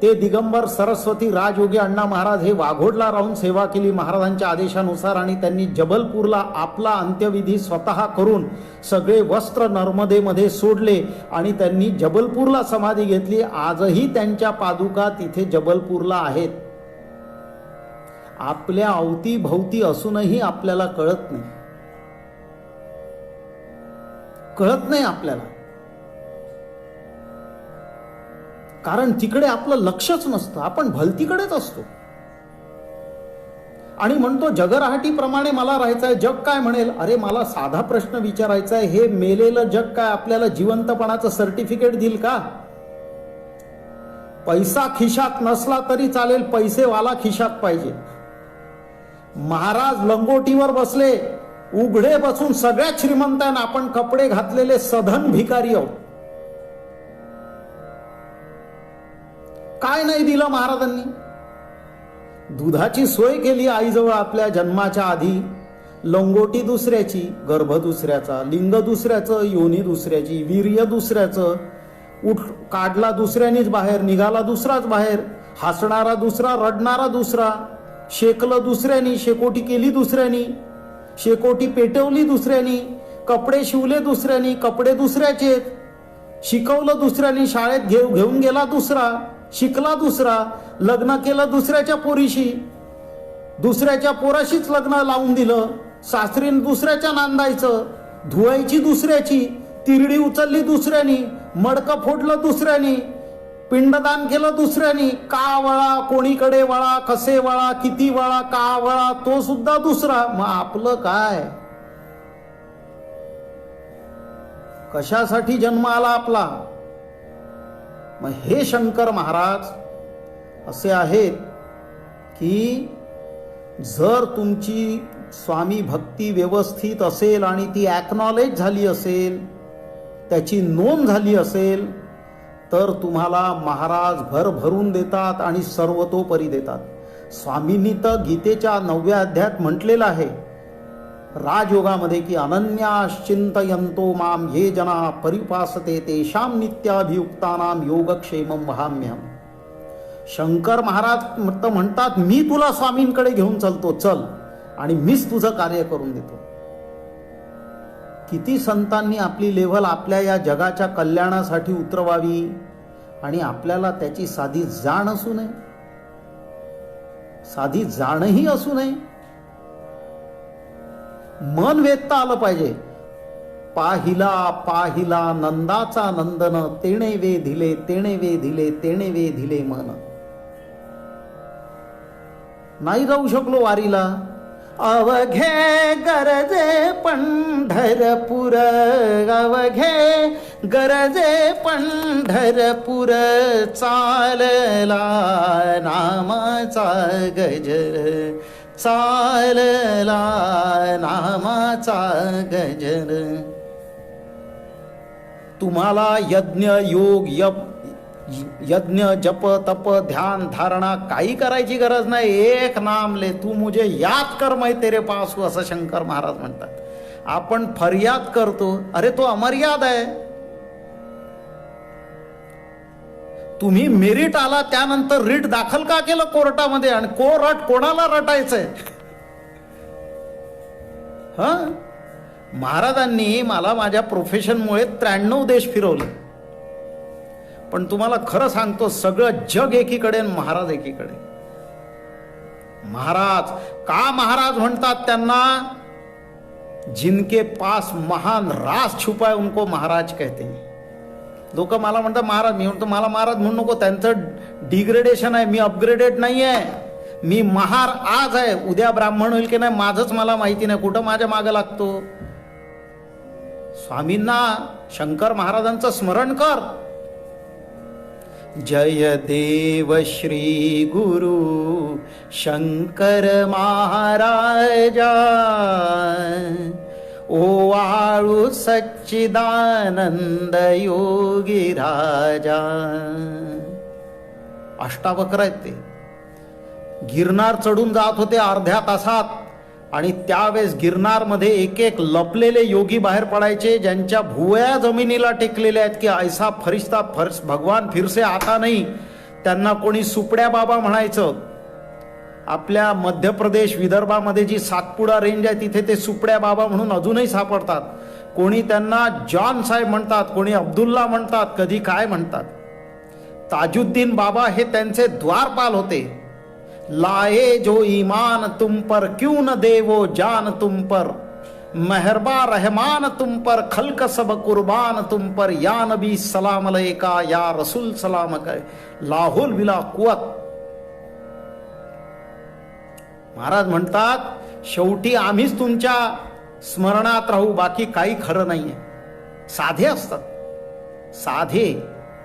ते दिगंबर सरस्वती राजयोगी अण्णा महाराज हे वाघोडला राहून सेवा केली महाराजांच्या आदेशानुसार. आणि त्यांनी जबलपूरला आपला अंत्यविधी स्वतः करून सगळे वस्त्र नर्मदेमध्ये सोडले आणि त्यांनी जबलपूरला समाधी घेतली. आजही त्यांच्या पादुका तिथे जबलपूरला आहेत. आपल्या अवतीभवती असूनही आपल्याला कळत नाही, कळत नाही आपल्याला, कारण तिकडे आपलं लक्षच नसतं. आपण भलतीकडेच असतो आणि म्हणतो जगरहाटीप्रमाणे मला राहायचंय, जग काय म्हणेल. अरे मला साधा प्रश्न विचारायचा आहे, हे मेलेलं जग काय आपल्याला जिवंतपणाचं सर्टिफिकेट देईल का? पैसा खिशात नसला तरी चालेल, पैसेवाला खिशात पाहिजे. महाराज लंगोटीवर बसले, उघडे बसून सगळ्यात श्रीमंत आहे, आपण कपडे घातलेले सधन भिकारी आहोत. काय नाही दिलं महाराजांनी? दुधाची सोय केली आईजवळ आपल्या जन्माच्या आधी. लंगोटी दुसऱ्याची, गर्भ दुसऱ्याचा, लिंग दुसऱ्याचं, योनी दुसऱ्याची, वीर्य दुसऱ्याचं, काढला दुसऱ्यानीच बाहेर, निघाला दुसराच बाहेर, हसणारा दुसरा, रडणारा दुसरा, शेकलं दुसऱ्यानी, शेकोटी केली दुसऱ्यानी, शेकोटी पेटवली दुसऱ्यानी, कपडे शिवले दुसऱ्यानी, कपडे दुसऱ्याचे, शिकवलं दुसऱ्यानी, शाळेत घेऊन गेला दुसरा, शिकला दुसरा, लग्न केलं दुसऱ्याच्या पोरीशी, दुसऱ्याच्या पोराशीच लग्न लावून दिलं, सासरीन दुसऱ्याच्या नांदायचं, धुवायची दुसऱ्याची, तिरडी उचलली दुसऱ्यानी, मडकं फोडलं दुसऱ्यानी, पिंडदान केलं दुसऱ्यानी. का वळा, कोणीकडे वळा, कसे वळा, किती वळा, का वळा, तो सुद्धा दुसरा. मग आपलं काय? कशासाठी जन्म आला आपला? मग हे शंकर महाराज असे आहेत की जर तुमची स्वामी भक्ती व्यवस्थित असेल आणि ती ॲक्नॉलेज झाली असेल, त्याची नोंद झाली असेल, तर तुम्हाला महाराज भरभरून देतात आणि सर्वतोपरी देतात. स्वामींनी तर गीतेच्या 9व्या अध्यायात म्हटलेलं आहे राजयोगामध्ये की अनन्याश्चिंतयन्तो माम ये जना परिपासते तेषां नित्याभियुक्तानां योगक्षेमं वहाम्यहम्. शंकर महाराज म्हणतात मी तुला स्वामींकडे घेऊन चलतो, चल आणि मीच तुझं कार्य करून देतो. किती संतांनी आपली लेव्हल आपल्या या जगाच्या कल्याणासाठी उतरवावी आणि आपल्याला त्याची साधी जाण असू नये, साधी जाणही असू नये. मन वेधता आलं पाहिजे. पाहिला पाहिला नंदाचा नंदन, तेणे वेधिले तेणे वेधिले तेणे वेधिले मन. नाही जाऊ शकलो वारीला. अवघे गरजे पंढरपूर, अवघे गरजे पंढरपूर, चालला नामाचा गजर, चालला नामाचा गजर. तुम्हाला यज्ञ योग यज्ञ जप तप ध्यान धारणा काही करायची गरज नाही. एक नाम ले तू मुझे याद कर मैं तेरे पास हूं, असं शंकर महाराज म्हणतात. आपण फरियाद करतो, अरे तो अमर्याद आहे. तुम्ही मेरिट आला त्यानंतर रिट दाखल का केलं कोर्टामध्ये, आणि रट कोणाला रटायचंय? हा, महाराजांनी मला माझ्या प्रोफेशनमुळे 93 देश फिरवले. पण तुम्हाला खरं सांगतो, सगळं जग एकीकडे आणि महाराज एकीकडे. महाराज का महाराज म्हणतात त्यांना? जिनके पास महान राज छुपा है उनको महाराज कहते हैं. लोक मला म्हणतात महाराज, मी म्हणतो मला महाराज म्हणू नको, त्यांचं डिग्रेडेशन आहे. मी अपग्रेडेड नाही आहे. मी महार आज आहे, उद्या ब्राह्मण होईल की नाही माझंच मला माहिती नाही. कुठं माझ्या मागं लागतो? स्वामींना शंकर महाराजांचं स्मरण कर. जय देव श्री गुरु शंकर महाराजा, ओवाळू सच्चिदानंद योगी राजा. अष्टावक्र आहेत ते. गिरनार चढून जात होते अर्ध्या तासात, आणि त्यावेळेस गिरनारमध्ये एक एक लपलेले योगी बाहेर पडायचे, ज्यांच्या भुवया जमिनीला टेकलेल्या आहेत की ऐसा फरिश्ता भगवान फिरसे आता नाही. त्यांना कोणी सुपड्या बाबा म्हणायचं. आपल्या मध्य प्रदेश विदर्भामध्ये जी सातपुडा रेंज आहे तिथे ते सुपड्या बाबा म्हणून अजूनही सापडतात. कोणी त्यांना जॉन साहेब म्हणतात, कोणी अब्दुल्ला म्हणतात, कधी काय म्हणतात. ताजुद्दीन बाबा हे त्यांचे द्वारपाल होते. लाए जो ईमान तुम पर क्यों न दे वो जान तुम पर, मेहरबा रहमान तुम पर, खल्क सब कुर्बान तुम पर, या नबी सलाम अलैका, या रसूल सलाम करे, लाहुल बिला कुवत. महाराज म्हणतात शेवटी आम्हीच तुमच्या स्मरणात राहू, बाकी काही खरं नाहीये. साधे असतात,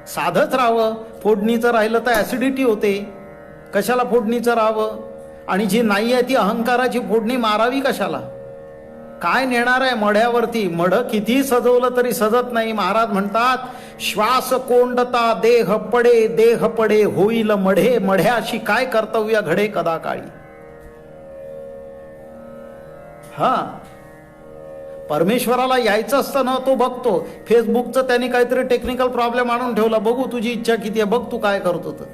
साधच राहावं. फोडणीचं राहिलं तर ऍसिडिटी होते. कशाला फोडणीचं राहावं? आणि जी नाही आहे ती अहंकाराची फोडणी मारावी कशाला? काय नेणार आहे मढ्यावरती? मढ कितीही सजवलं तरी सजत नाही. महाराज म्हणतात श्वास कोंडता देह पडे होईल मढे, मढ्याशी काय कर्तव्य घडे कदा काळी. हा, परमेश्वराला यायचं असतं ना, तो बघतो. फेसबुकचं त्यांनी काहीतरी टेक्निकल प्रॉब्लेम आणून ठेवला, बघू तुझी इच्छा किती आहे, बघ तू काय करतो. तर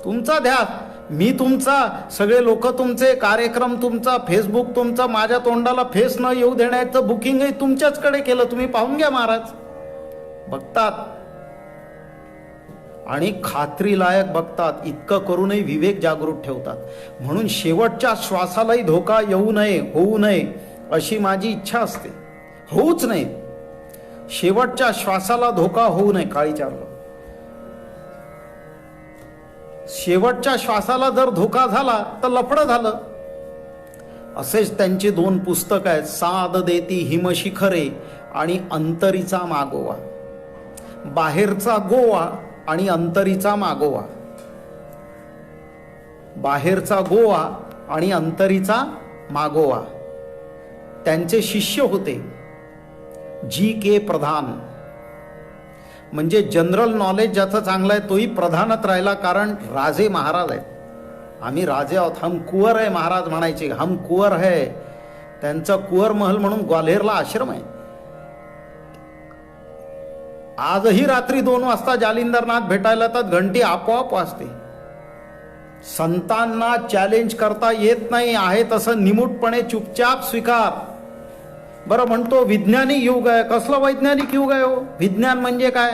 तुमचा ध्यास, मी तुमचा, सगळे लोक तुमचे, कार्यक्रम तुमचा, फेसबुक तुमचा, माझ्या तोंडाला फेस न येऊ देण्याचं बुकिंगही तुमच्याचकडे केलं. तुम्ही पाहून घ्या. महाराज बघतात आणि खात्रीलायक बघतात. इतकं करूनही विवेक जागृत ठेवतात. म्हणून शेवटच्या श्वासालाही धोका येऊ नये, होऊ नये अशी माझी इच्छा असते. होऊच नये. शेवटच्या श्वासाला धोका होऊ नये. काळीचारलं शेवटच्या श्वासाला जर धोका झाला तर लफडं झालं. असेच त्यांची 2 पुस्तक आहेत, साद देती हिमशिखरे आणि अंतरीचा मागोवा. बाहेरचा गोवा आणि अंतरीचा मागोवा. बाहेरचा गोवा आणि अंतरीचा मागोवा. त्यांचे शिष्य होते G.K. प्रधान. म्हणजे जनरल नॉलेज ज्याचं चांगलं आहे तोही प्रधानच राहिला, कारण राजे महाराज आहेत. आम्ही राजे आहोत, हम कुंवर आहे महाराज म्हणायचे, हम कुंवर है. त्यांचा कुंवर महल म्हणून ग्वाल्हेरला आश्रम आहे. आजही रात्री 2 वाजता जालिंदरनाथ भेटायला तर घंटी आपोआप वाजते. संतांना चॅलेंज करता येत नाही, आहे तसं निमूटपणे चुपचाप स्वीकार. बरं म्हणतो विज्ञानिक युग आहे. कसलं वैज्ञानिक युग आहे हो? विज्ञान म्हणजे काय?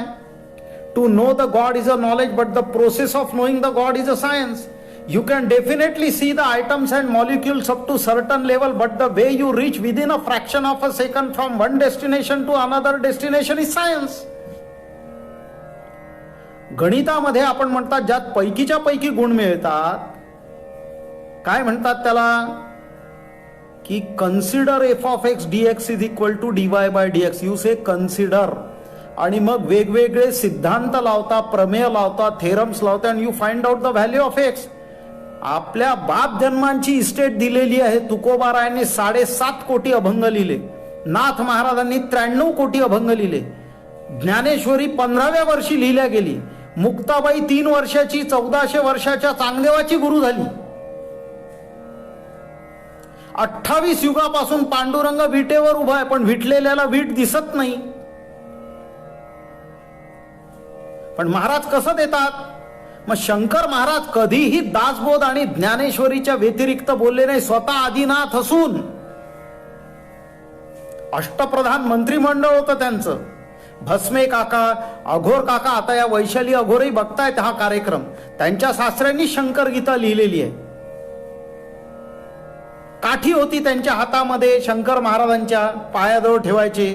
To know the god is a knowledge, but the process of knowing the god is a science. You can definitely see the atoms and molecules up to certain level, but the way you reach within a fraction of a second from one destination to another destination is science. गणितामध्ये आपण म्हणतात ज्यात पैकीच्या पैकी गुण मिळतात, काय म्हणतात त्याला, की consider F of X D X is equal to D Y by D X. You say consider, आणि मग वेगवेगळे सिद्धांत लावता, प्रमेय लावता, थेरम्स लावता, and you find out the value of X. आपल्या बाप जन्मांची इस्टेट दिलेली आहे. तुकोबारायांनी 7.5 कोटी अभंग लिहिले, नाथ महाराजांनी 93 कोटी अभंग लिहिले, ज्ञानेश्वरी 15व्या वर्षी लिहिल्या गेली, मुक्ताबाई 3 वर्षाची 1400 वर्षाच्या चांगदेवाची गुरु झाली. 28 युगापासून पांडुरंग विटेवर उभा आहे, पण विटलेल्याला वीट दिसत नाही. पण महाराज कसं देतात? मग शंकर महाराज कधीही दासबोध आणि ज्ञानेश्वरीच्या व्यतिरिक्त बोलले नाही. स्वतः आदिनाथ असून अष्टप्रधान मंत्रिमंडळ होतं त्यांचं. भस्मे काका, अघोर काका, आता या वैशाली अघोरही बघतायत हा कार्यक्रम, त्यांच्या सासऱ्यांनी शंकर गीता लिहिलेली आहे. काठी होती त्यांच्या हातामध्ये, शंकर महाराजांच्या पायाजवळ ठेवायचे.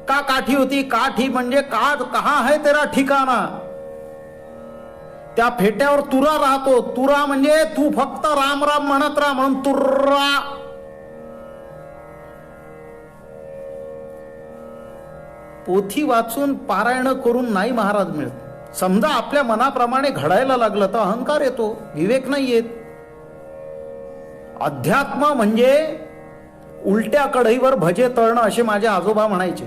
का काठी होती? काठी म्हणजे काठ, कहा है तेरा ठिकाणा. त्या फेट्यावर तुरा राहतो. तुरा म्हणजे तू फक्त राम राम म्हणत राहा, म्हणून तुर्रा. पोथी वाचून पारायण करून नाही महाराज मिळत. समजा आपल्या मनाप्रमाणे घडायला लागलं तर अहंकार येतो, विवेक नाही येत. अध्यात्म म्हणजे उलट्या कढईवर भजे तळणं, असे माझे आजोबा म्हणायचे.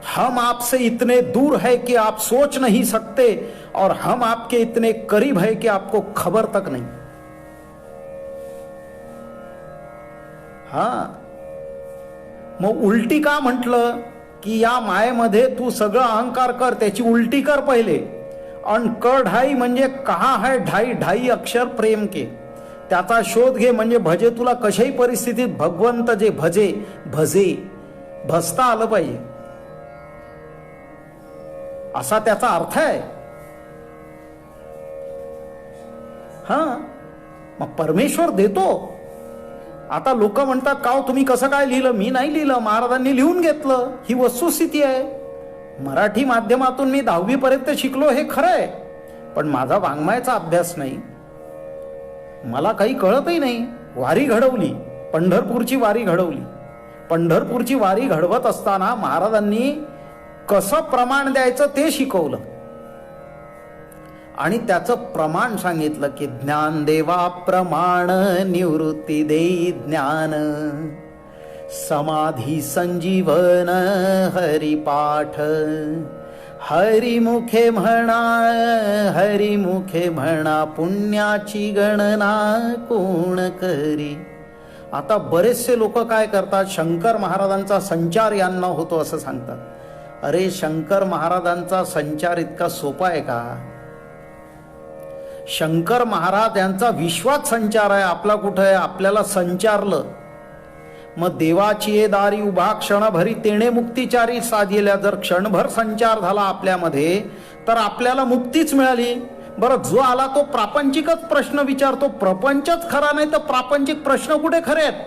हम आपसे इतने दूर है कि आप सोच नहीं सकते, और हम आपके इतने करीब है कि आपको खबर तक नहीं. हा, मग उलटी का म्हटलं? की या मायेमध्ये तू सगळं अहंकार कर, त्याची उलटी कर पहिले. अन ढाई म्हणजे कहा है ढाई, ढाई अक्षर प्रेम के, त्याचा शोध घे. म्हणजे भजे तुला कशाही परिस्थितीत भगवंत जे भजे भजे भजता आलं पाहिजे, असा त्याचा अर्थ आहे. हा, मग परमेश्वर देतो. आता लोक म्हणतात का हो तुम्ही कसं काय लिहिलं? मी नाही लिहिलं, महाराजांनी लिहून घेतलं. ही वस्तुस्थिती आहे. मराठी माध्यमातून मी 10वी पर्यंत शिकलो हे खरं आहे, पण माझा वाङ्मयाचा अभ्यास नाही, मला काही कळतही नाही. वारी घडवली, पंढरपूरची वारी घडवली. पंढरपूरची वारी घडवत असताना महाराजांनी कसं प्रमाण द्यायचं ते शिकवलं, आणि त्याचं प्रमाण सांगितलं की ज्ञान देवा प्रमाण, निवृत्ती देई ज्ञान, समाधी संजीवन हरिपाठ, हरिमुखे म्हणा, हरिमुखे म्हणा, पुण्याची गणना कोण करी. आता बरेचसे लोक काय करतात, शंकर महाराजांचा संचार यांना होतो असं सांगतात. अरे शंकर महाराजांचा संचार इतका सोपा आहे का? शंकर महाराज यांचा विश्वात संचार आहे, आपला कुठं आहे? आपल्याला संचारलं. मग देवाची ये दारी उभा क्षणभरी तेणे मुक्तिचारी साधिल्या. जर क्षणभर संचार झाला आपल्यामध्ये तर आपल्याला मुक्तीच मिळाली. बरं, जो आला तो प्रापंचिकच प्रश्न विचारतो, प्रपंचच खरा नाही तर प्रापंचिक प्रश्न कुठे खरे आहेत?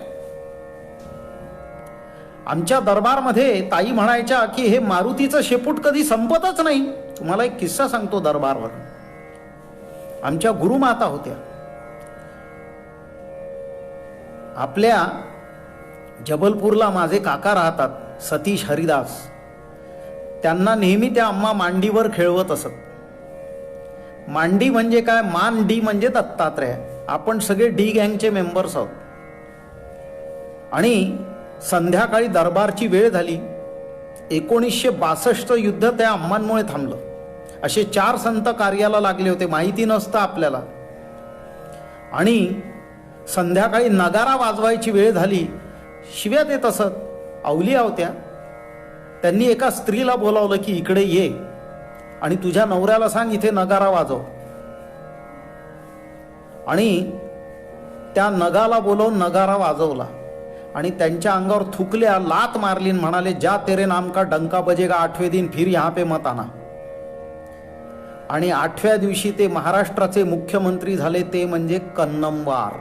आमच्या दरबारमध्ये ताई म्हणायच्या की हे मारुतीचं शेपूट कधी संपतच नाही. तुम्हाला एक किस्सा सांगतो. दरबारवर आमच्या गुरुमाता होत्या. आपल्या जबलपूरला माझे काका राहतात, सतीश हरिदास. त्यांना नेहमी त्या अम्मा मांडीवर खेळवत असत. मांडी म्हणजे काय? मान डी म्हणजे दत्तात्रय. आपण सगळे डी गँगचे मेंबर्स आहोत. आणि संध्याकाळी दरबारची वेळ झाली. 1962 युद्ध त्या अम्मांमुळे थांबलं. असे 4 संत कार्याला लागले होते, माहिती नसतं आपल्याला. आणि संध्याकाळी नगारा वाजवायची वेळ झाली. शिव्या देत असत. अवलिया होत्या. त्यांनी एका स्त्रीला बोलावलं की इकडे ये आणि तुझ्या नवऱ्याला सांग इथे नगारा वाजव. आणि त्या नगाला बोलवून नगारा वाजवला आणि त्यांच्या अंगावर थुकल्या, लात मारली आणि म्हणाले, जा तेरे नाम का डंका बजेगा 8वें दिन फिर यहाँ पे मत आना. आणि 8व्या दिवशी ते महाराष्ट्राचे मुख्यमंत्री झाले, ते म्हणजे कन्नमवार.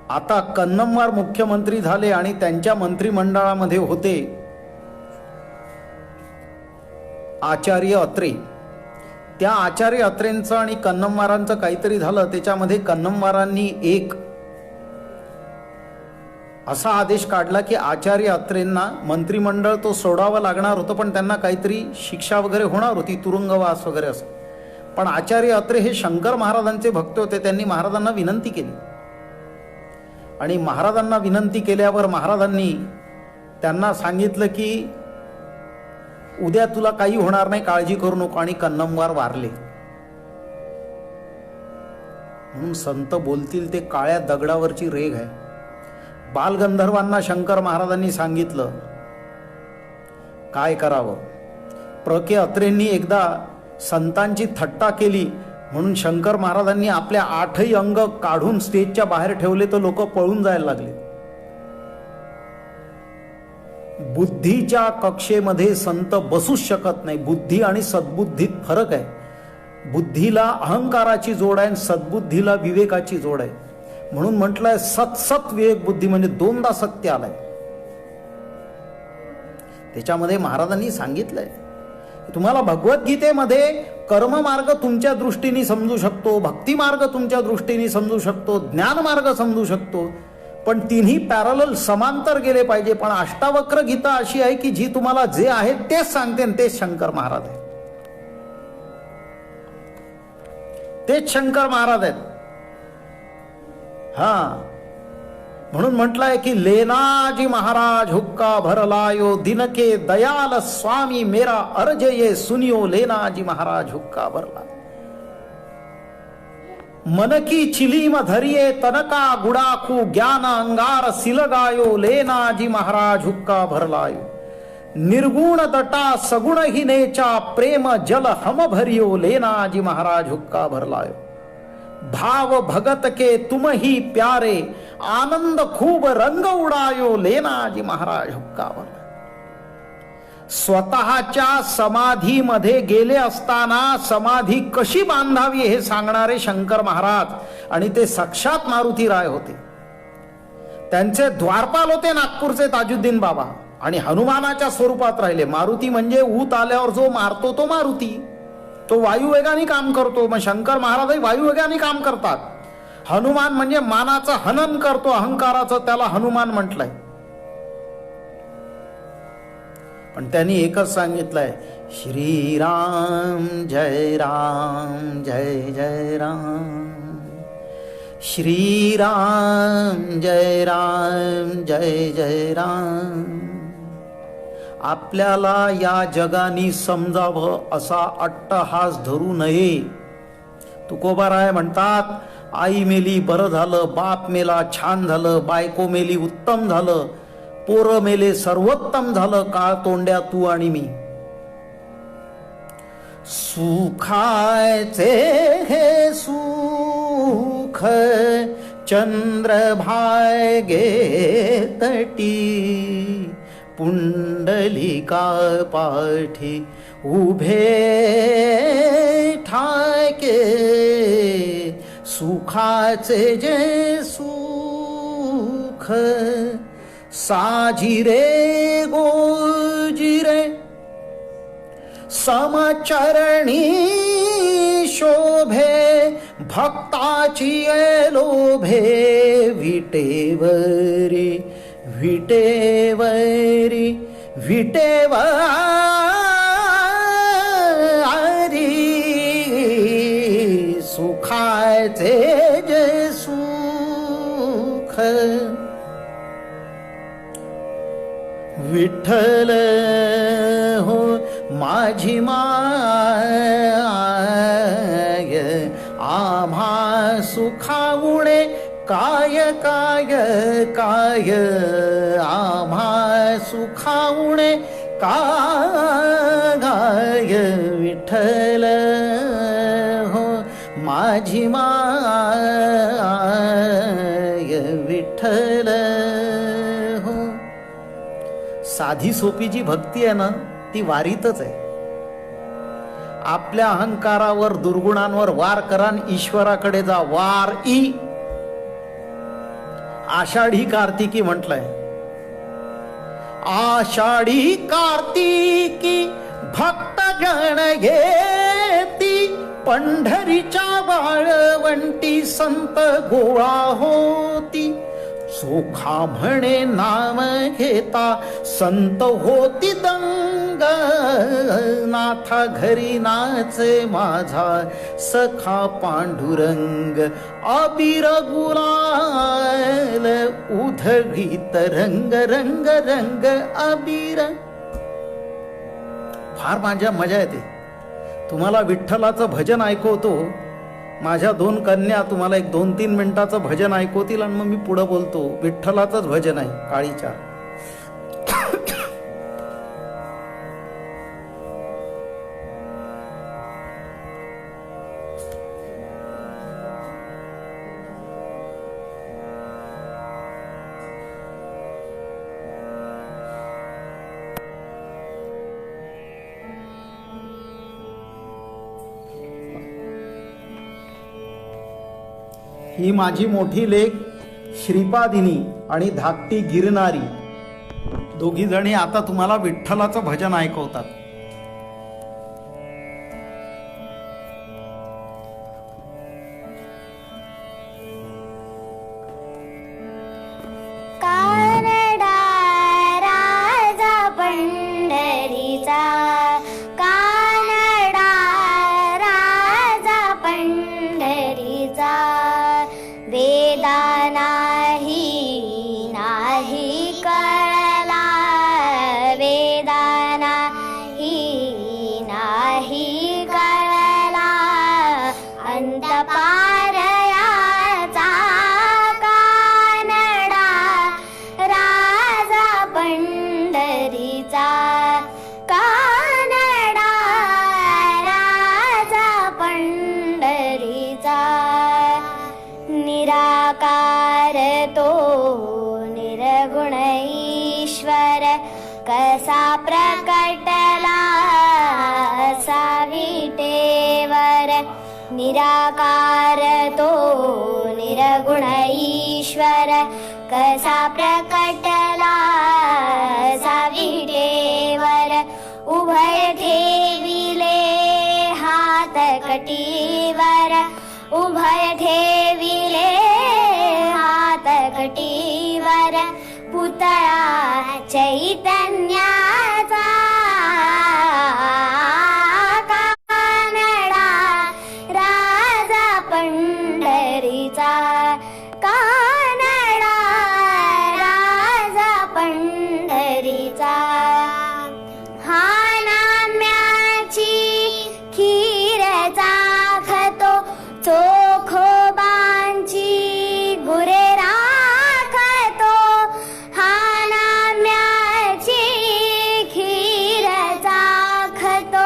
आता कन्नमवार मुख्यमंत्री झाले आणि त्यांच्या मंत्रिमंडळामध्ये होते आचार्य अत्रे. त्या आचार्य अत्रेंचं आणि कन्नमवारांचं काहीतरी झालं. त्याच्यामध्ये कन्नमवारांनी एक असा आदेश काढला की आचार्य अत्रेंना मंत्रिमंडळ तो सोडावं लागणार होतं, पण त्यांना काहीतरी शिक्षा वगैरे होणार होती, तुरुंगवास वगैरे असं. पण आचार्य अत्रे हे शंकर महाराजांचे भक्त होते. त्यांनी महाराजांना विनंती केली आणि महाराजांना विनंती केल्यावर महाराजांनी त्यांना सांगितलं की उद्या तुला काही होणार नाही, काळजी करू नको. आणि कन्नमवार वारले. म्हणून संत बोलतील ते काळ्या दगडावरची रेघ आहे. बालगंधर्वांना शंकर महाराजांनी सांगितलं काय करावं. के अत्रेंनी एकदा संतांची थट्टा केली म्हणून शंकर महाराजांनी आपल्या 8ही अंग काढून स्टेजच्या बाहेर ठेवले, तर लोक पळून जायला लागले. बुद्धीच्या कक्षेमध्ये संत बसूच शकत नाही. बुद्धी आणि सद्बुद्धीत फरक आहे. बुद्धीला अहंकाराची जोड आहे, सद्बुद्धीला विवेकाची जोड आहे. म्हणून म्हटलंय सत्सत विवेक बुद्धी, म्हणजे 2दा सत्य आलंय. त्याच्यामध्ये महाराजांनी सांगितलंय तुम्हाला भगवद्गीतेमध्ये कर्ममार्ग तुमच्या दृष्टीने समजू शकतो, भक्ती मार्ग तुमच्या दृष्टीने समजू शकतो, ज्ञान मार्ग समजू शकतो, पण तिन्ही पॅरलल समांतर गेले पाहिजे. पण अष्टावक्र गीता अशी आहे की जी तुम्हाला जे आहे तेच सांगते, तेच शंकर महाराज आहेत. तेच शंकर महाराज आहेत. म्हणून म्हटलंय की लेनाजी महाराज हुक्का भरलायो दिनके दयाल स्वामी मेरा अर्ज ये सुनियो. लेनाजी महाराज हुक्का भरला. मनकी चिलीम धरिये तनका गुडाखू ज्ञान अंगार सिलगायो. लेनाजी महाराज हुक्का भरलायो. निर्गुण दटा सगुणहीनेचा प्रेम जल हम भरियो. लेनाजी महाराज हुक्का भरलायो. भाव भगत के तुम ही प्यारे आनंद खूब रंग उडायो. लेनाजी महाराज हुक्का भरला. स्वतःच्या समाधीमध्ये गेले असताना समाधी कशी बांधावी हे सांगणारे शंकर महाराज, आणि ते साक्षात मारुती राय होते. त्यांचे द्वारपाल होते नागपूरचे ताजुद्दीन बाबा, आणि हनुमानाच्या स्वरूपात राहिले. मारुती म्हणजे ऊत आल्यावर जो मारतो तो मारुती, तो वायुवेगाने काम करतो. मग शंकर महाराजही वायुवेगाने काम करतात. हनुमान म्हणजे मानाचं हनन करतो, अहंकाराचं, त्याला हनुमान म्हटलंय. पण त्यांनी एकच सांगितलंय, श्रीराम जय राम जय जय राम. श्रीराम जय राम जय जय राम. आपल्याला या जगानी समजावं असा अट्टहास धरू नये. तुकोबाराय म्हणतात, आई मेली बरं झालं, बाप मेला छान झालं, बायको मेली उत्तम झालं, पोरं मेले सर्वोत्तम झालं, काळ तोंड्या तू आणि मी. सुखाचे हे सुख चंद्रभागे तटी. पुंडलिका पाठी उभे ठाके. सुखाचे जे सुख साजिरे गोजिरे. समचरणी शोभे भक्ताची लोभे. विटेवरी विटेवरी विटेवरी विठ्ठल हो माझी माय, आम्हा सुखावणे काय काय काय, आम्हा सुखावणे काय, विठ्ठल हो माझी माय, विठ्ठल हो. साधी सोपी जी भक्ती आहे ना ती वारीतच आहे. आपल्या अहंकारावर दुर्गुणांवर वार करा आणि ईश्वराकडे जा. वार ई आषाढी कार्तिकी म्हटलंय. आषाढी कार्तिकी भक्त जण येती, पंढरीच्या वाळवंटी संत गोळा होती. सोखा म्हणे नाम घेता संत होती दंग, नाथा घरी नाचे माझा सखा पांडुरंग. अबीर गुलाल उधळीत रंग रंग रंग अबीर. फार मजा येते. तुम्हाला विठ्ठलाचं भजन ऐकवतो. माझ्या 2 कन्या तुम्हाला एक 2-3 मिनिटाचं भजन ऐकवतील आणि मग मी पुढं बोलतो. विठ्ठलाचंच भजन आहे काळीच्या. ही माझी मोठी लेक श्रीपादिनी आणि धाकटी गिरणारी दोघी जणी आता तुम्हाला विठ्ठलाचं भजन ऐकवतात. कानडा राजा पंढरीचा, कानडा राजा पंढरीचा. वेदा नाही कळला, वेदा नाही कळला. अंत पारयाचा कानडा राजा पंढरीचा, कानडा राजा पंढरीचा. निराकार तो निर्गुण ईश्वर कसा प्रकटला असा विटेवर. निराकार तो निर्गुण ईश्वर कसा प्रकटला असा विटेवर. उभय ठेविले हात कटीवर, उभय ठेविले हात कटीवर. पुतळा चैतन्याचा, कानडा राजा पंढरीचा, कानडा राजा पंढरीचा. हा नाम्याची खीर चाखतो चोखोबांची गुरे राखतो. हा नाम्याची खीर चाखतो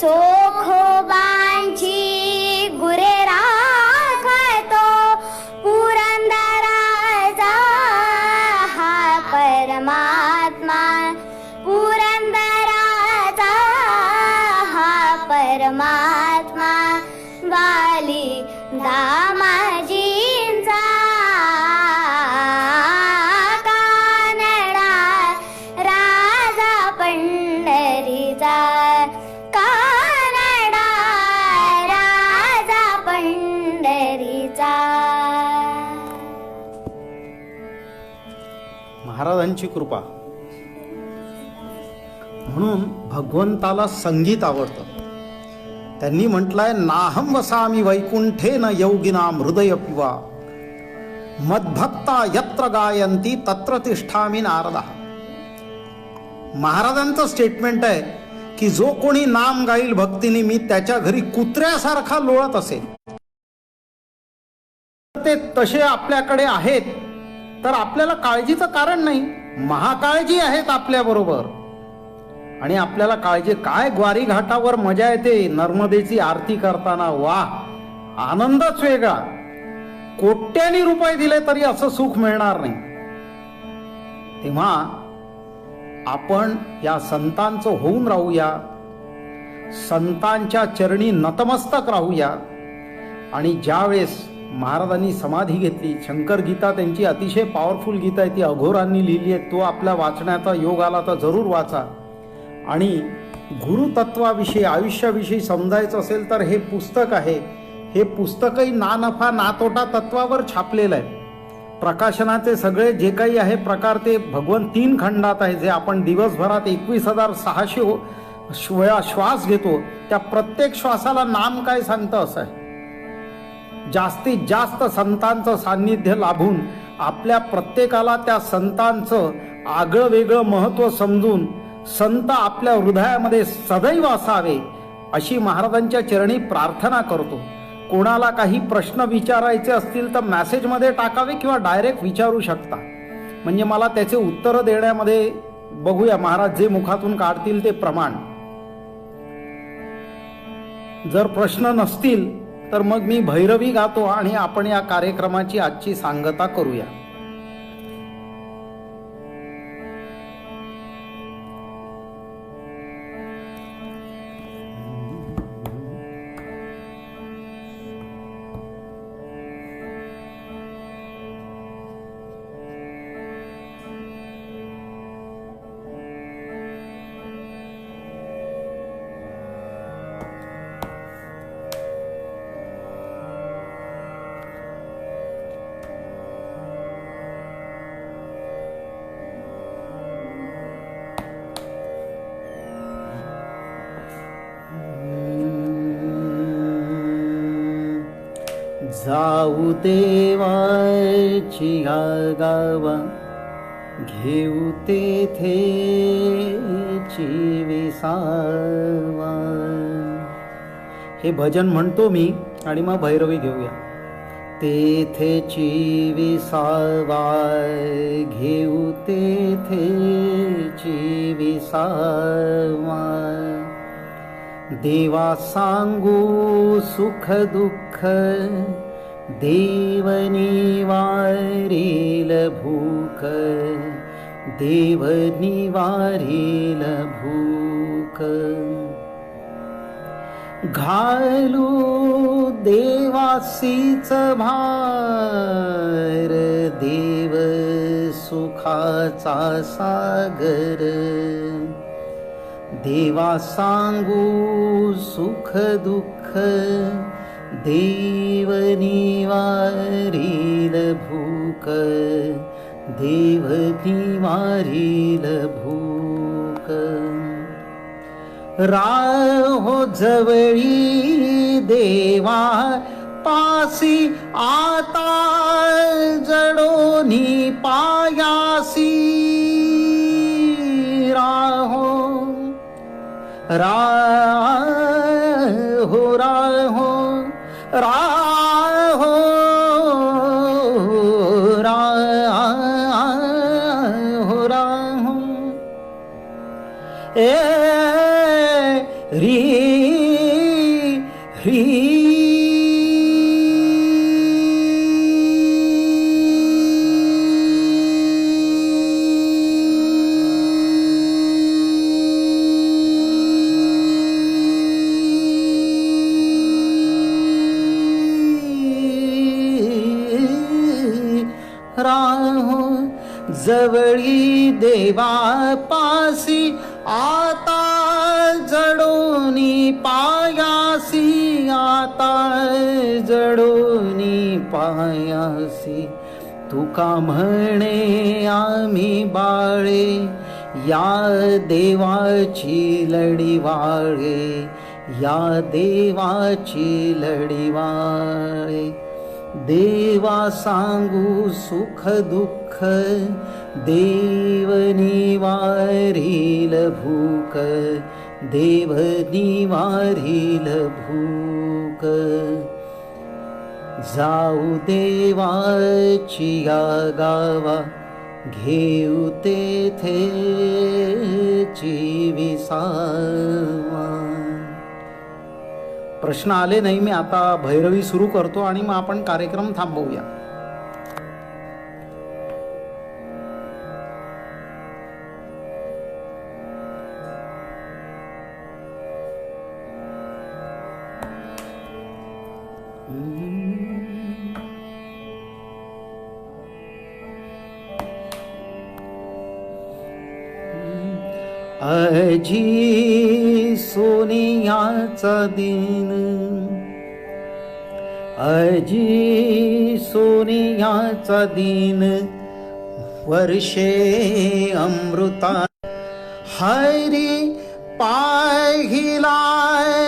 चोखोबांची गुरे राखतो. पुरंदराचा हा परमात्मा, पुरंदराचा हा परमात्मा. वाली दामाजींचा, कानडा राजा पंढरीचा, कानडा राजा पंढरीचा. महाराजांची कृपा. म्हणून भगवंताला संगीत आवडतं. त्यांनी म्हटलंय, नाहं वसामि वैकुंठेन योगिनां हृदय पिवा, मद्भक्ता यत्र गायन्ति तत्र तिष्ठामि नारदः. महाराजांचं स्टेटमेंट आहे की जो कोणी नाम गाईल भक्तीने मी त्याच्या घरी कुत्र्यासारखा लोळत असेल. ते तसे आपल्याकडे आहेत तर आपल्याला काळजीचं कारण नाही. महाकाळजी आहेत आपल्या बरोबर. आणि आपल्याला काळजी काय, ग्वारी घाटावर मजा येते नर्मदेची आरती करताना, वाह आनंदच वेगळा. कोट्यानी रुपये दिले तरी असं सुख मिळणार नाही. तेव्हा आपण या संतांचं होऊन राहूया, संतांच्या चरणी नतमस्तक राहूया. आणि ज्यावेळेस महाराजांनी समाधी घेतली, शंकर गीता त्यांची अतिशय पॉवरफुल गीता आहे, ती अघोरांनी लिहिली आहे, तो आपल्या वाचण्याचा योग आला तर जरूर वाचा. आणि गुरुतत्वाविषयी आयुष्याविषयी समजायचं असेल तर हे पुस्तक आहे. हे पुस्तकही ना नफा ना तोटा तत्वावर छापलेलं आहे. प्रकाशनाचे सगळे जे काही आहे प्रकार ते भगवंत 3 खंडात आहे. जे आपण दिवसभरात 21,600 वेळा श्वास घेतो त्या प्रत्येक श्वासाला नाम काय सांगतं असं आहे. जास्तीत जास्त संतांचं सान्निध्य लाभून आपल्या प्रत्येकाला त्या संतांचं आगळं वेगळं महत्त्व समजून संत आपल्या हृदयामध्ये सदैव असावे अशी महाराजांच्या चरणी प्रार्थना करतो. कोणाला काही प्रश्न विचारायचे असतील तर मेसेजमध्ये टाकावे किंवा डायरेक्ट विचारू शकता. म्हणजे मला त्याचे उत्तरं देण्यामध्ये बघूया महाराज जे मुखातून काढतील ते प्रमाण. जर प्रश्न नसतील तर मग मी भैरवी गातो आणि आपण या कार्यक्रमाची आजची सांगता करूया. जाऊ देवाची गावा घेऊ तेथे विसावा. हे भजन म्हणतो मी आणि मग भैरवी घेऊया. तेथेची विसावा घेऊ तेथेची विसावा. देवा सांगू सुख दुःख देव निवारील भूक. देव निवारील भूक. घालू देवासीच भार देव सुखाचा सागर. देवा सांगू सुख दुःख देव निवारील भूक. देव निवारील भूक. राहो जवळी देवा पासी आता जडोनी पायासी. राहो राहो राहो राहो राहो राहो. ए री री राहो जवळी देवा पासी आता जडोनी पायासी. आता जडोनी पायासी. तुका म्हणे आम्ही बाळे या देवाची लढीवाळे. या देवाची लढीवाळे. देवा सांगू सुख दुःख देव निवारील भूक, देव निवारील भूक. जाऊ देवाची या गावा, घेऊ तेथेची विसावा. प्रश्न आले नाही, मी आता भैरवी सुरू करतो आणि मग आपण कार्यक्रम थांबवूया. अजी सोनियाचा दिन, अजी सोनियाचा दिन, वर्षे अमृता. हरी पाहिला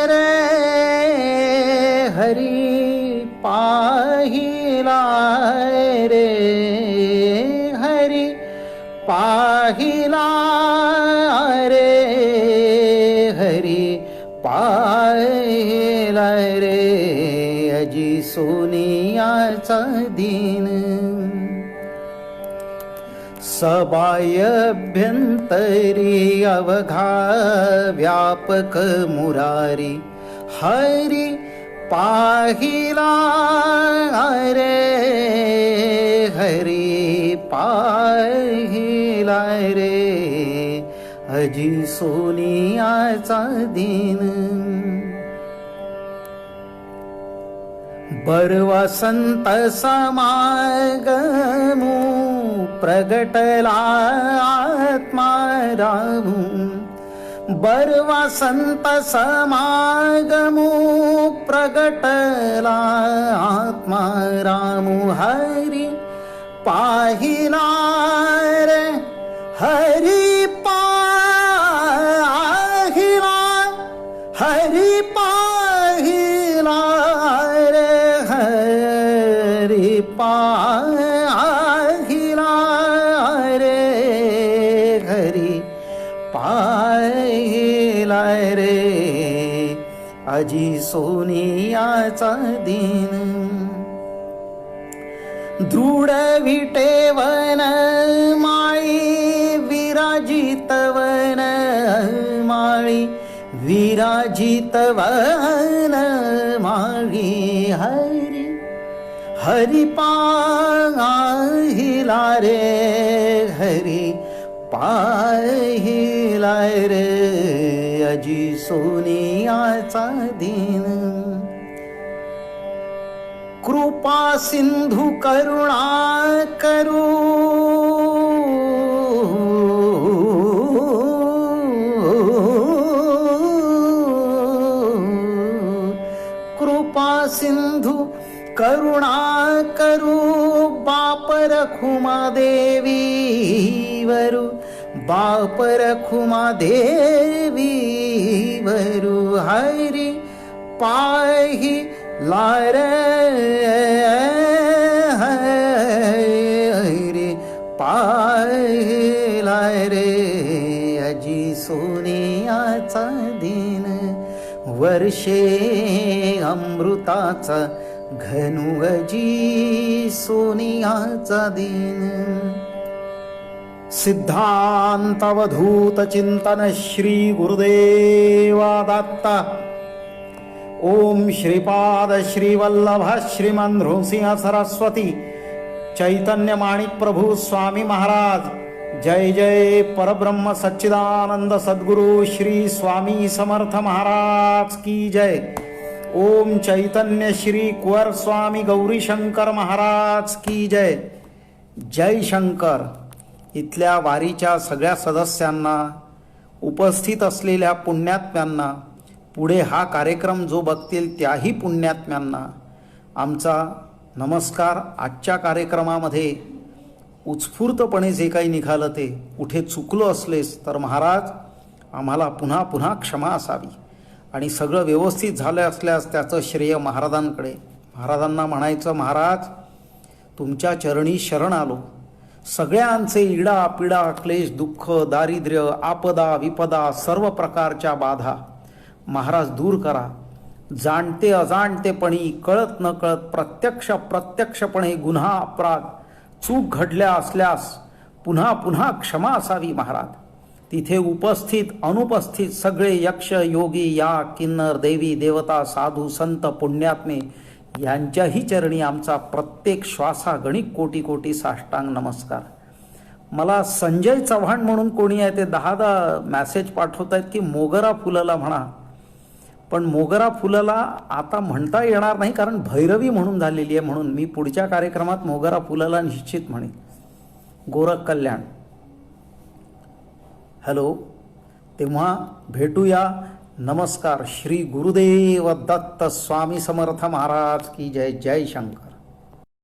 रे, हरी पाहिला रे, हरी पाहिला रे, हरी पाहिला रे. अजी सोनियाचा दिन, सबायभ्यंतरी अवघा व्यापक मुरारी. हरी पाहिला रे, हरी पाहिला रे. अजी सोनियाचा दिन, बरवसंत समागमू, प्रगटला आत्मा रामू. बरवसंत समागमू, प्रगटला आत्मा रामू. हरी पाहिला रे, हरी पाहिला, हरी पाहिला रे, हरी पाहिला रे, हरी पाहिला रे. अजी सोनियाचा दिन, दृढ विटेवन माळी, विराजित वन माळी, विराजित वन माळी. हरी हरी पाहिला रे, हरी पाहिला रे. अजी सोनियाचा दिन, कृपा सिंधू करुणा करू, कृपा सिंधू करुणा करू. बाप रखुमा देवी वरू, बाप रखुमा देवी वरू. हरी पाहिला रे, हरी पाहिला रे. अजी सोनियाचा दिन, वर्षे अमृताचा घनु. अजी सोनियाचा दिन, सिद्धांतवधूत चिंतन श्री गुरुदेवा दत्ता. ओम श्रीपाद श्रीवल्लभ श्रीमन नृसिंह सरस्वती चैतन्य माणिक प्रभु स्वामी महाराज. जय जय परब्रह्म सच्चिदानंद सद्गुरु श्री स्वामी समर्थ महाराज की जय. ओम चैतन्य श्री कुंवर स्वामी गौरी शंकर महाराज की जय. जय शंकर. इथल्या वारीच्या सगळ्या सदस्यांना, उपस्थित असलेल्या पुण्यात्म्यांना, पुढे हा कार्यक्रम जो बघतील त्याही पुण्यात्म्यांना आमचा नमस्कार. आजच्या कार्यक्रमामध्ये उत्स्फूर्तपणे जे काही निघालं ते कुठे चुकलो असलेस तर महाराज आम्हाला पुन्हा पुन्हा क्षमा असावी. आणि सगळं व्यवस्थित झालं असल्यास त्याचं श्रेय महाराजांकडे. महाराजांना म्हणायचं, महाराज तुमच्या चरणी शरण आलो, सगळ्यांचे इडा पिडा क्लेश दुःख दारिद्र्य आपदा विपदा सर्व प्रकारच्या बाधा महाराज दूर करा. जाणते अजाणतेपणी कळत न कळत प्रत्यक्षपणे गुन्हा अपराध चूक घडल्या असल्यास पुन्हा पुन्हा क्षमा असावी महाराज. तिथे उपस्थित अनुपस्थित सगळे यक्ष योगी या किन्नर देवी देवता साधू संत पुण्यात्मे यांच्याही चरणी आमचा प्रत्येक श्वासागणिक कोटी कोटी साष्टांग नमस्कार. मला संजय चव्हाण म्हणून कोणी आहे ते 10 मॅसेज पाठवत आहेत की मोगरा फुलला म्हणा, पण मोगरा फुलला आता म्हणता येणार नाही कारण भैरवी म्हणून झालेली आहे. म्हणून मी पुढच्या कार्यक्रमात मोगरा फुलला निश्चित म्हणेन. गोरख कल्याण. हॅलो, तेव्हा भेटूया. नमस्कार. श्री गुरुदेव दत्त स्वामी समर्थ महाराज की जय. जय शंकर.